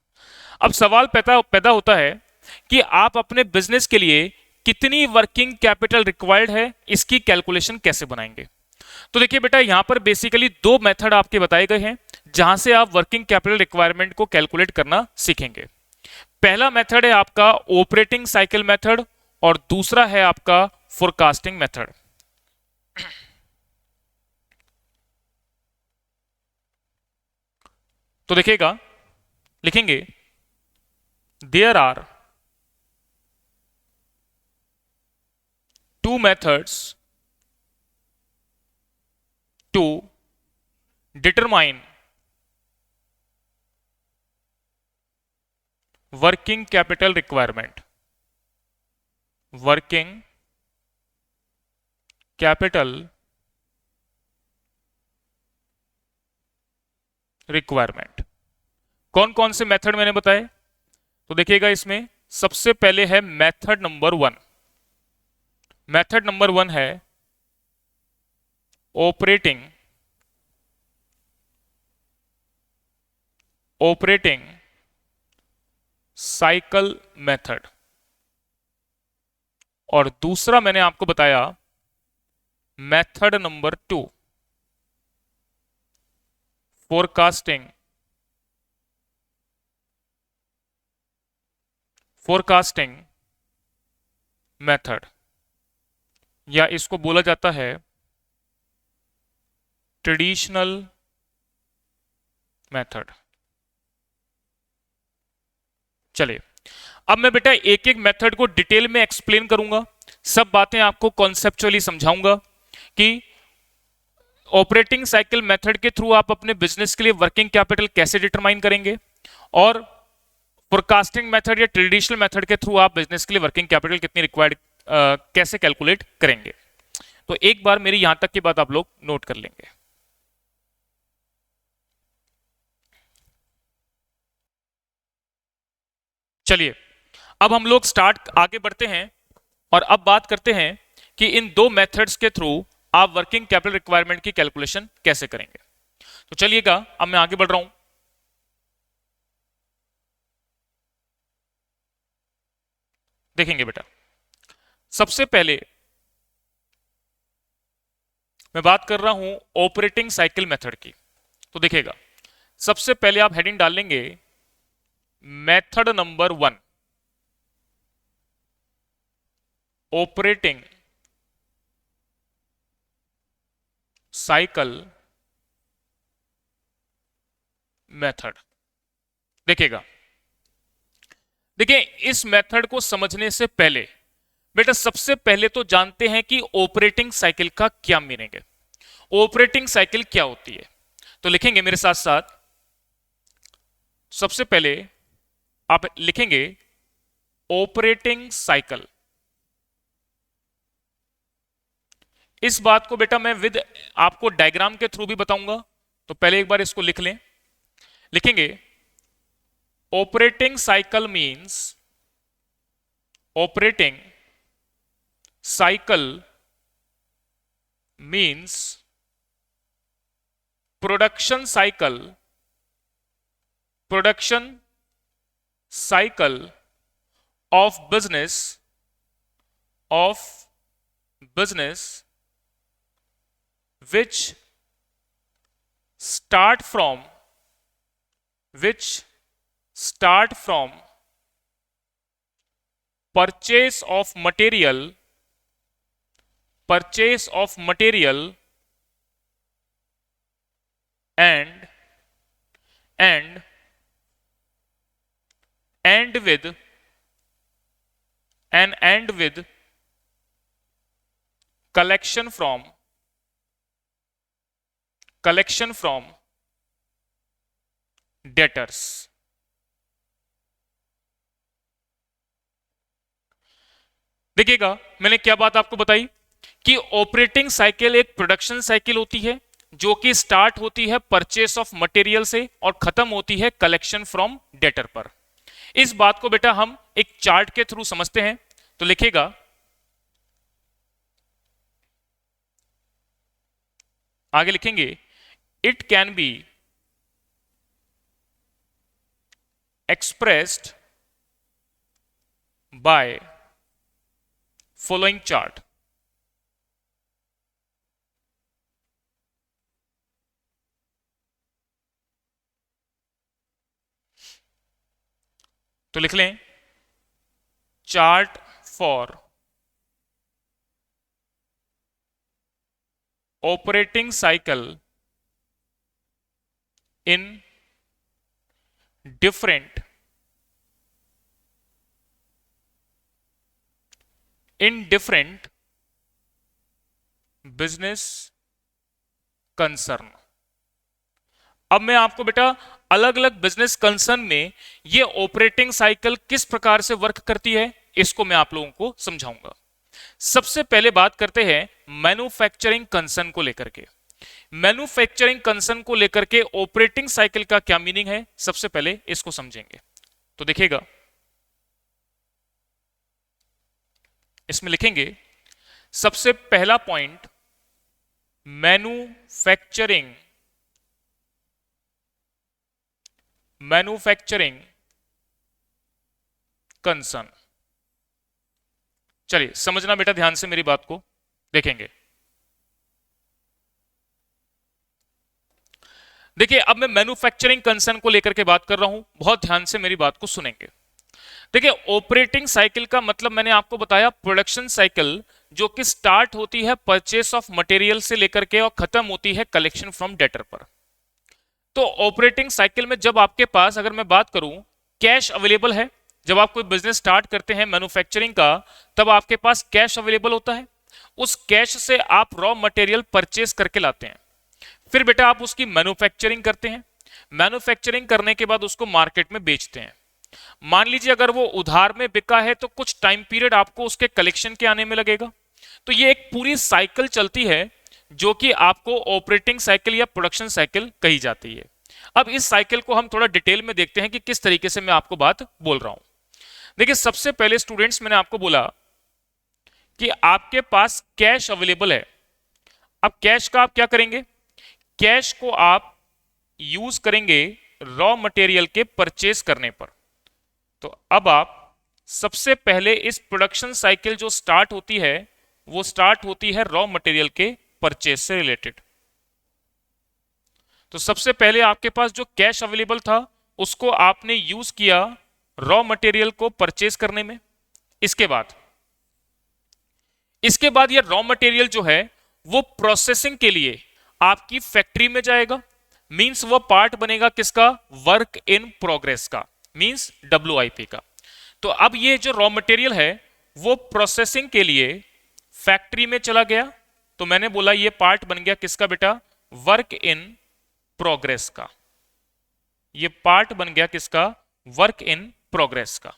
अब सवाल पैदा पैदा होता है कि आप अपने बिजनेस के लिए कितनी वर्किंग कैपिटल रिक्वायर्ड है, इसकी कैलकुलेशन कैसे बनाएंगे। तो देखिए बेटा, यहां पर बेसिकली दो मेथड आपके बताए गए हैं जहां से आप वर्किंग कैपिटल रिक्वायरमेंट को कैलकुलेट करना सीखेंगे। पहला मेथड है आपका ऑपरेटिंग साइकिल मेथड और दूसरा है आपका फोरकास्टिंग मेथड। तो देखिएगा, लिखेंगे there are two methods to determine working capital requirement, working capital requirement। कौन कौन से मेथड मैंने बताए, तो देखिएगा इसमें सबसे पहले है मेथड नंबर 1। मेथड नंबर 1 है ऑपरेटिंग साइकिल मेथड और दूसरा मैंने आपको बताया मेथड नंबर 2 फोरकास्टिंग मेथड, या इसको बोला जाता है ट्रेडिशनल मेथड। चलिए, अब मैं बेटा एक एक मेथड को डिटेल में एक्सप्लेन करूंगा, सब बातें आपको कॉन्सेप्चुअली समझाऊंगा कि ऑपरेटिंग साइकिल मेथड के थ्रू आप अपने बिजनेस के लिए वर्किंग कैपिटल कैसे डिटरमाइन करेंगे और फोरकास्टिंग मेथड या ट्रेडिशनल मेथड के थ्रू आप बिजनेस के लिए वर्किंग कैपिटल कितनी रिक्वायर्ड कैसे कैलकुलेट करेंगे। तो एक बार मेरी यहां तक की बात आप लोग नोट कर लेंगे। चलिए, अब हम लोग स्टार्ट आगे बढ़ते हैं और अब बात करते हैं कि इन दो मेथड्स के थ्रू आप वर्किंग कैपिटल रिक्वायरमेंट की कैलकुलेशन कैसे करेंगे। तो चलिएगा, अब मैं आगे बढ़ रहा हूं। देखेंगे बेटा, सबसे पहले मैं बात कर रहा हूं ऑपरेटिंग साइकिल मेथड की। तो देखिएगा, सबसे पहले आप हेडिंग डाल लेंगे method number 1 operating cycle method. देखिएगा, देखिए इस मेथड को समझने से पहले बेटा सबसे पहले तो जानते हैं कि ऑपरेटिंग साइकिल का क्या मीनिंग है, ऑपरेटिंग साइकिल क्या होती है। तो लिखेंगे मेरे साथ साथ, सबसे पहले आप लिखेंगे ऑपरेटिंग साइकिल। इस बात को बेटा मैं विद आपको डायग्राम के थ्रू भी बताऊंगा, तो पहले एक बार इसको लिख लें। लिखेंगे operating cycle means, operating cycle means production cycle production cycle of business which start from purchase of material and end with collection from debtors. देखिएगा मैंने क्या बात आपको बताई कि ऑपरेटिंग साइकिल एक प्रोडक्शन साइकिल होती है जो कि स्टार्ट होती है परचेस ऑफ मटेरियल से और खत्म होती है कलेक्शन फ्रॉम डेटर पर। इस बात को बेटा हम एक चार्ट के थ्रू समझते हैं, तो लिखेगा आगे लिखेंगे it can be expressed by following chart। तो लिख लें chart for operating cycle in different business concern. अब मैं आपको बेटा अलग अलग बिजनेस कंसर्न में ये ऑपरेटिंग साइकिल किस प्रकार से वर्क करती है इसको मैं आप लोगों को समझाऊंगा। सबसे पहले बात करते हैं मैन्युफैक्चरिंग कंसर्न को लेकर के। मैन्युफैक्चरिंग कंसर्न को लेकर के ऑपरेटिंग साइकिल का क्या मीनिंग है, सबसे पहले इसको समझेंगे। तो देखिएगा इसमें लिखेंगे सबसे पहला पॉइंट मैन्युफैक्चरिंग कंसर्न। चलिए समझना बेटा ध्यान से मेरी बात को देखेंगे। देखिए अब मैं मैन्युफैक्चरिंग कंसर्न को लेकर के बात कर रहा हूं, बहुत ध्यान से मेरी बात को सुनेंगे। देखिए ऑपरेटिंग साइकिल का मतलब मैंने आपको बताया प्रोडक्शन साइकिल जो कि स्टार्ट होती है परचेस ऑफ मटेरियल से लेकर के और खत्म होती है कलेक्शन फ्रॉम डेटर पर। तो ऑपरेटिंग साइकिल में जब आपके पास अगर मैं बात करूं कैश अवेलेबल है, जब आप कोई बिजनेस स्टार्ट करते हैं मैन्युफैक्चरिंग का तब आपके पास कैश अवेलेबल होता है, उस कैश से आप रॉ मटेरियल परचेस करके लाते हैं, फिर बेटा आप उसकी मैन्युफैक्चरिंग करते हैं, मैन्युफैक्चरिंग करने के बाद उसको मार्केट में बेचते हैं। मान लीजिए अगर वो उधार में बिका है तो कुछ टाइम पीरियड आपको उसके कलेक्शन के आने में लगेगा। तो ये एक पूरी साइकिल चलती है जो कि आपको ऑपरेटिंग साइकिल या प्रोडक्शन साइकिल कही जाती है। अब इस साइकिल को हम थोड़ा डिटेल में देखते हैं कि किस तरीके से मैं आपको बात बोल रहा हूं। देखिए सबसे पहले स्टूडेंट्स मैंने आपको बोला कि आपके पास कैश अवेलेबल है। अब कैश का आप क्या करेंगे, कैश को आप यूज करेंगे रॉ मटेरियल के परचेस करने पर। तो अब आप सबसे पहले इस प्रोडक्शन साइकिल जो स्टार्ट होती है वो स्टार्ट होती है रॉ मटेरियल के परचेस से रिलेटेड। तो सबसे पहले आपके पास जो कैश अवेलेबल था उसको आपने यूज किया रॉ मटेरियल को परचेस करने में। इसके बाद ये रॉ मटेरियल जो है वो प्रोसेसिंग के लिए आपकी फैक्ट्री में जाएगा। मींस वो पार्ट बनेगा किसका, वर्क इन प्रोग्रेस का, मींस WIP का। तो अब ये जो रॉ मटेरियल है वो प्रोसेसिंग के लिए फैक्ट्री में चला गया। तो मैंने बोला ये पार्ट बन गया किसका बेटा, वर्क इन प्रोग्रेस का। ये पार्ट बन गया किसका, वर्क इन प्रोग्रेस का।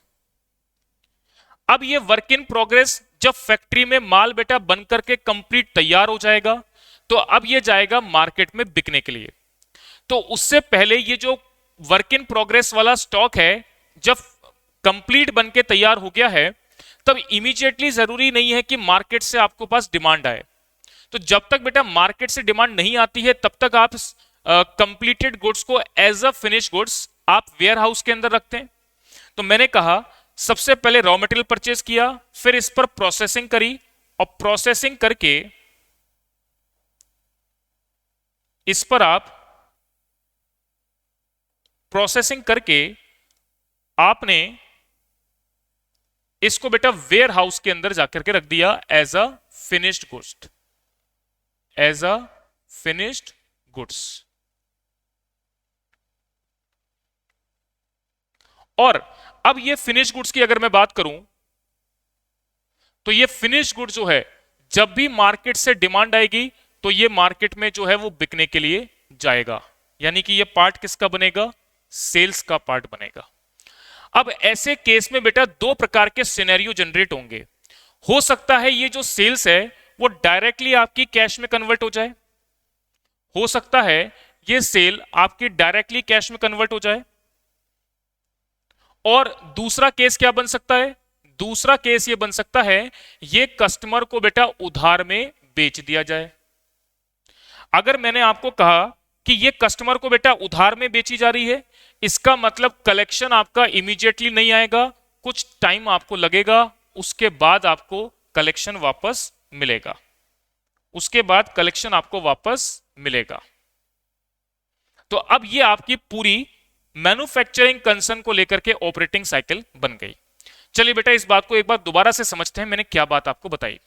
अब ये वर्क इन प्रोग्रेस जब फैक्ट्री में माल बेटा बन करके कंप्लीट तैयार हो जाएगा तो अब ये जाएगा मार्केट में बिकने के लिए। तो उससे पहले ये जो वर्क इन प्रोग्रेस वाला स्टॉक है जब कंप्लीट बन के तैयार हो गया है तब इमीडिएटली जरूरी नहीं है कि मार्केट से आपको पास डिमांड आए। तो जब तक बेटा मार्केट से डिमांड नहीं आती है तब तक आप कंप्लीटेड गुड्स को एज अ फिनिश गुड्स आप वेयर हाउस के अंदर रखते हैं। तो मैंने कहा सबसे पहले रॉ मटेरियल परचेज किया, फिर इस पर प्रोसेसिंग करी, और प्रोसेसिंग करके इस पर आप प्रोसेसिंग करके आपने इसको बेटा वेयर हाउस के अंदर जाकर के रख दिया as a finished goods, as a finished goods. और अब ये फिनिश गुड्स की अगर मैं बात करूं तो ये फिनिश गुड जो है जब भी मार्केट से डिमांड आएगी तो ये मार्केट में जो है वो बिकने के लिए जाएगा, यानी कि ये पार्ट किसका बनेगा, सेल्स का पार्ट बनेगा। अब ऐसे केस में बेटा दो प्रकार के सिनेरियो जनरेट होंगे। हो सकता है ये जो सेल्स है वो डायरेक्टली आपकी कैश में कन्वर्ट हो जाए, हो सकता है ये सेल आपकी डायरेक्टली कैश में कन्वर्ट हो जाए, और दूसरा केस क्या बन सकता है, दूसरा केस ये बन सकता है ये कस्टमर को बेटा उधार में बेच दिया जाए। अगर मैंने आपको कहा कि ये कस्टमर को बेटा उधार में बेची जा रही है, इसका मतलब कलेक्शन आपका इमीडिएटली नहीं आएगा, कुछ टाइम आपको लगेगा, उसके बाद आपको कलेक्शन वापस मिलेगा, उसके बाद कलेक्शन आपको वापस मिलेगा। तो अब ये आपकी पूरी मैन्युफैक्चरिंग कंसर्न को लेकर के ऑपरेटिंग साइकिल बन गई। चलिए बेटा इस बात को एक बार दोबारा से समझते हैं, मैंने क्या बात आपको बताई।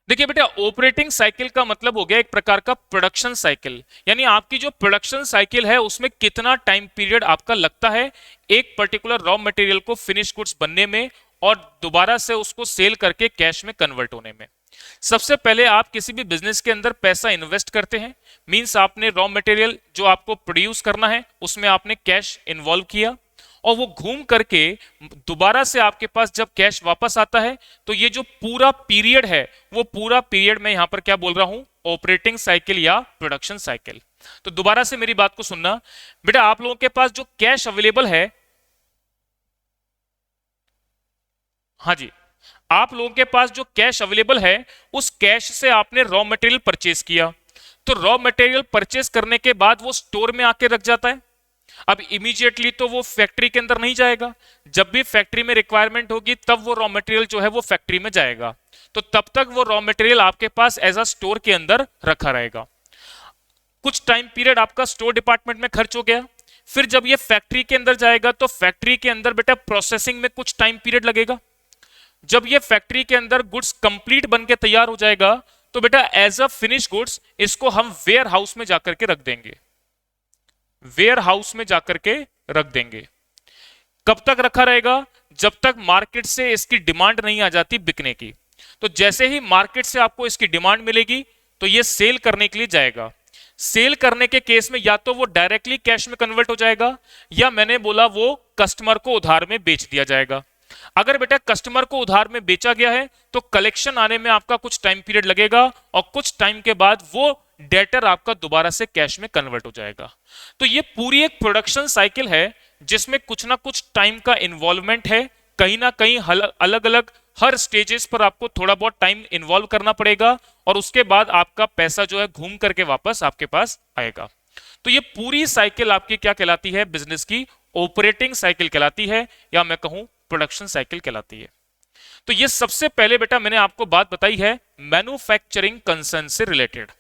देखिए बेटा ऑपरेटिंग साइकिल का मतलब हो गया एक प्रकार का प्रोडक्शन साइकिल, यानी आपकी जो प्रोडक्शन साइकिल है उसमें कितना टाइम पीरियड आपका लगता है एक पर्टिकुलर रॉ मटेरियल को फिनिश गुड्स बनने में और दोबारा से उसको सेल करके कैश में कन्वर्ट होने में। सबसे पहले आप किसी भी बिजनेस के अंदर पैसा इन्वेस्ट करते हैं, मींस आपने रॉ मटेरियल जो आपको प्रोड्यूस करना है उसमें आपने कैश इन्वॉल्व किया, और वो घूम करके दोबारा से आपके पास जब कैश वापस आता है तो ये जो पूरा पीरियड है वो पूरा पीरियड मैं यहां पर क्या बोल रहा हूं, ऑपरेटिंग साइकिल या प्रोडक्शन साइकिल। तो दोबारा से मेरी बात को सुनना बेटा, आप लोगों के पास जो कैश अवेलेबल है, हाँ जी, आप लोगों के पास जो कैश अवेलेबल है उस कैश से आपने रॉ मटेरियल परचेज किया, तो रॉ मटेरियल परचेज करने के बाद वो स्टोर में आके रख जाता है। अब इमीडिएटली तो वो फैक्ट्री के अंदर नहीं जाएगा, जब भी फैक्ट्री में रिक्वायरमेंट होगी तब वो रॉ मटेरियल जो है वो फैक्ट्री में जाएगा, तो तब तक वो रॉ मटेरियल आपके पास एज अ स्टोर के अंदर रखा रहेगा। कुछ टाइम पीरियड आपका स्टोर डिपार्टमेंट में खर्च हो गया, फिर जब ये फैक्ट्री के अंदर जाएगा तो फैक्ट्री के अंदर बेटा प्रोसेसिंग में कुछ टाइम पीरियड लगेगा। जब ये फैक्ट्री के अंदर गुड्स कंप्लीट बन के तैयार हो जाएगा तो बेटा एज अ फिनिश गुड्स इसको हम वेयर हाउस में जाकर के रख देंगे, वेयर हाउस में जाकर के रख देंगे। कब तक रखा रहेगा, जब तक मार्केट से इसकी डिमांड नहीं आ जाती बिकने की। तो जैसे ही मार्केट से आपको इसकी डिमांड मिलेगी तो ये सेल करने के लिए जाएगा। सेल करने के केस में या तो वो डायरेक्टली कैश में कन्वर्ट हो जाएगा, या मैंने बोला वो कस्टमर को उधार में बेच दिया जाएगा। अगर बेटा कस्टमर को उधार में बेचा गया है तो कलेक्शन आने में आपका कुछ टाइम पीरियड लगेगा, और कुछ टाइम के बाद वो डेटर आपका दोबारा से कैश में कन्वर्ट हो जाएगा। तो ये पूरी एक प्रोडक्शन साइकिल है जिसमें कुछ ना कुछ टाइम का इन्वॉल्वमेंट है, कहीं ना कहीं अलग अलग हर स्टेजेस पर आपको थोड़ा बहुत टाइम इन्वॉल्व करना पड़ेगा, और उसके बाद आपका पैसा जो है घूम करके वापस आपके पास आएगा। तो ये पूरी साइकिल आपकी क्या कहलाती है, बिजनेस की ऑपरेटिंग साइकिल कहलाती है, या मैं कहूं प्रोडक्शन साइकिल कहलाती है। तो ये सबसे पहले बेटा मैंने आपको बात बताई है मैन्युफैक्चरिंग कंसर्न से रिलेटेड।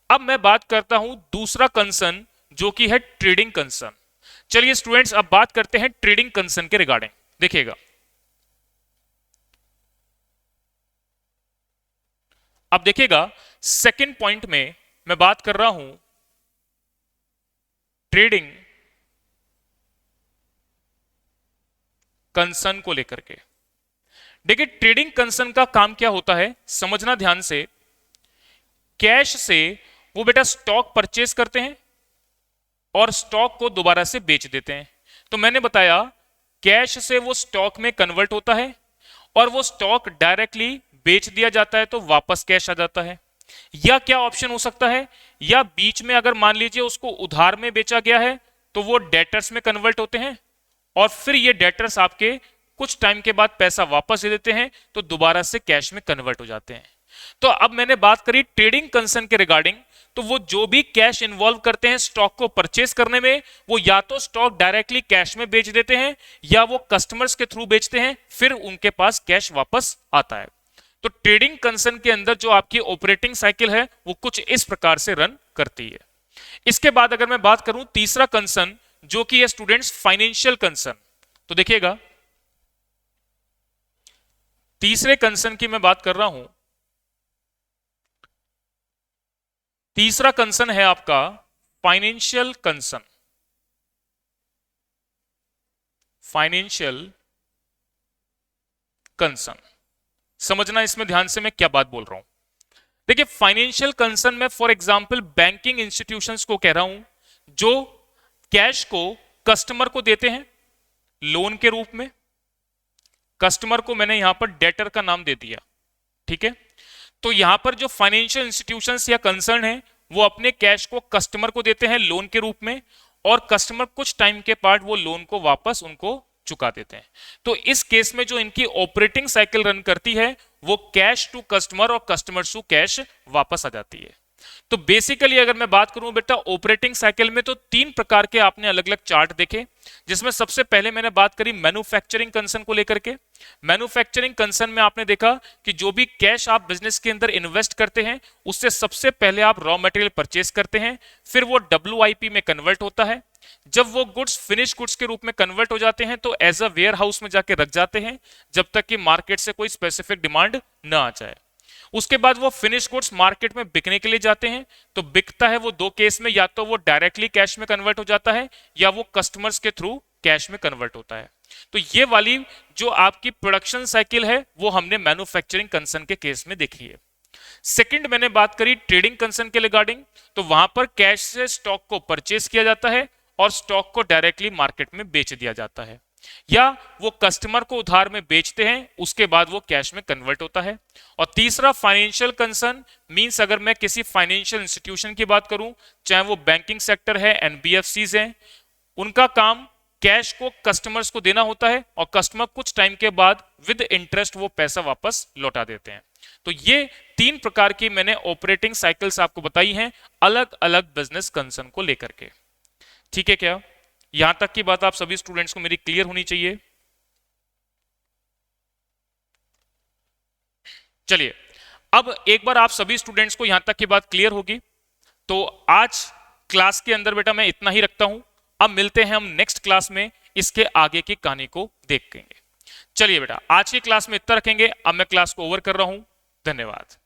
अब मैं बात करता हूं दूसरा कंसर्न जो कि है ट्रेडिंग कंसर्न। चलिए स्टूडेंट्स अब बात करते हैं ट्रेडिंग कंसर्न के रिगार्डिंग। देखिएगा अब देखिएगा सेकंड पॉइंट में मैं बात कर रहा हूं ट्रेडिंग कंसर्न को लेकर के। देखिए ट्रेडिंग कंसर्न का काम क्या होता है, समझना ध्यान से। कैश से वो बेटा स्टॉक परचेज करते हैं और स्टॉक को दोबारा से बेच देते हैं। तो मैंने बताया कैश से वो स्टॉक में कन्वर्ट होता है, और वो स्टॉक डायरेक्टली बेच दिया जाता है तो वापस कैश आ जाता है। या क्या ऑप्शन हो सकता है, या बीच में अगर मान लीजिए उसको उधार में बेचा गया है तो वो डेटर्स में कन्वर्ट होते हैं, और फिर ये डेटर्स आपके कुछ टाइम के बाद पैसा वापस दे देते हैं तो दोबारा से कैश में कन्वर्ट हो जाते हैं। तो अब मैंने बात करी ट्रेडिंग कंसर्न के रिगार्डिंग, तो वो जो भी कैश इन्वॉल्व करते हैं स्टॉक को परचेस करने में, वो या तो स्टॉक डायरेक्टली कैश में बेच देते हैं या वो कस्टमर्स के थ्रू बेचते हैं, फिर उनके पास कैश वापस आता है। तो ट्रेडिंग कंसर्न के अंदर जो आपकी ऑपरेटिंग साइकिल है वो कुछ इस प्रकार से रन करती है। इसके बाद अगर मैं बात करूं तीसरा कंसर्न जो कि है स्टूडेंट्स फाइनेंशियल कंसर्न, तो देखिएगा तीसरे कंसर्न की मैं बात कर रहा हूं। तीसरा कंसर्न है आपका फाइनेंशियल कंसर्न। फाइनेंशियल कंसर्न समझना इसमें ध्यान से मैं क्या बात बोल रहा हूं। देखिए फाइनेंशियल कंसर्न में फॉर एग्जांपल बैंकिंग इंस्टीट्यूशंस को कह रहा हूं जो कैश को कस्टमर को देते हैं लोन के रूप में। कस्टमर को मैंने यहां पर डेटर का नाम दे दिया, ठीक है। तो यहां पर जो फाइनेंशियल इंस्टीट्यूशंस या कंसर्न है वो अपने कैश को कस्टमर को देते हैं लोन के रूप में, और कस्टमर कुछ टाइम के बाद वो लोन को वापस उनको चुका देते हैं। तो इस केस में जो इनकी ऑपरेटिंग साइकिल रन करती है वो कैश टू कस्टमर और कस्टमर टू कैश वापस आ जाती है। तो बेसिकली अगर मैं बात करूं बेटा ऑपरेटिंग साइकिल में, तो तीन प्रकार के आपने अलग अलग चार्ट देखे, जिसमें सबसे पहले मैंने बात करी मैन्युफैक्चरिंग कंसर्न को लेकर के। मैन्युफैक्चरिंग कंसर्न में आपने देखा कि जो भी कैश आप बिजनेस के अंदर इन्वेस्ट करते हैं उससे सबसे पहले आप रॉ मटेरियल परचेस करते हैं, फिर वो WIP में कन्वर्ट होता है। जब वो गुड्स फिनिश गुड्स के रूप में कन्वर्ट हो जाते हैं तो एज अ वेयर हाउस में जाके रख जाते हैं जब तक कि मार्केट से कोई स्पेसिफिक डिमांड ना आ जाए। उसके बाद वो फिनिश गुड्स मार्केट में बिकने के लिए जाते हैं। तो बिकता है वो दो केस में, या तो वो डायरेक्टली कैश में कन्वर्ट हो जाता है या वो कस्टमर्स के थ्रू कैश में कन्वर्ट होता है। तो ये वाली जो आपकी प्रोडक्शन साइकिल है वो हमने मैन्युफैक्चरिंग कंसर्न के केस में देखी है। सेकंड मैंने बात करी ट्रेडिंग कंसर्न के रिगार्डिंग, तो वहां पर कैश से स्टॉक को परचेस किया जाता है और स्टॉक को डायरेक्टली मार्केट में बेच दिया जाता है, या वो कस्टमर को उधार में बेचते हैं उसके बाद वो कैश में कन्वर्ट होता है। और तीसरा फाइनेंशियल कंसर्न मींस अगर मैं किसी फाइनेंशियल इंस्टीट्यूशन की बात करूं, चाहे वो बैंकिंग सेक्टर है, NBFCs हैं, उनका काम कैश को कस्टमर्स को देना होता है और कस्टमर कुछ टाइम के बाद विद इंटरेस्ट वो पैसा वापस लौटा देते हैं। तो ये तीन प्रकार की मैंने ऑपरेटिंग साइकिल्स आपको बताई हैं अलग अलग बिजनेस कंसर्न को लेकर के, ठीक है। क्या यहां तक की बात आप सभी स्टूडेंट्स को मेरी क्लियर होनी चाहिए? चलिए अब एक बार आप सभी स्टूडेंट्स को यहां तक की बात क्लियर होगी तो आज क्लास के अंदर बेटा मैं इतना ही रखता हूं। अब मिलते हैं हम नेक्स्ट क्लास में, इसके आगे की कहानी को देखेंगे। चलिए बेटा आज की क्लास में इतना रखेंगे, अब मैं क्लास को ओवर कर रहा हूं। धन्यवाद।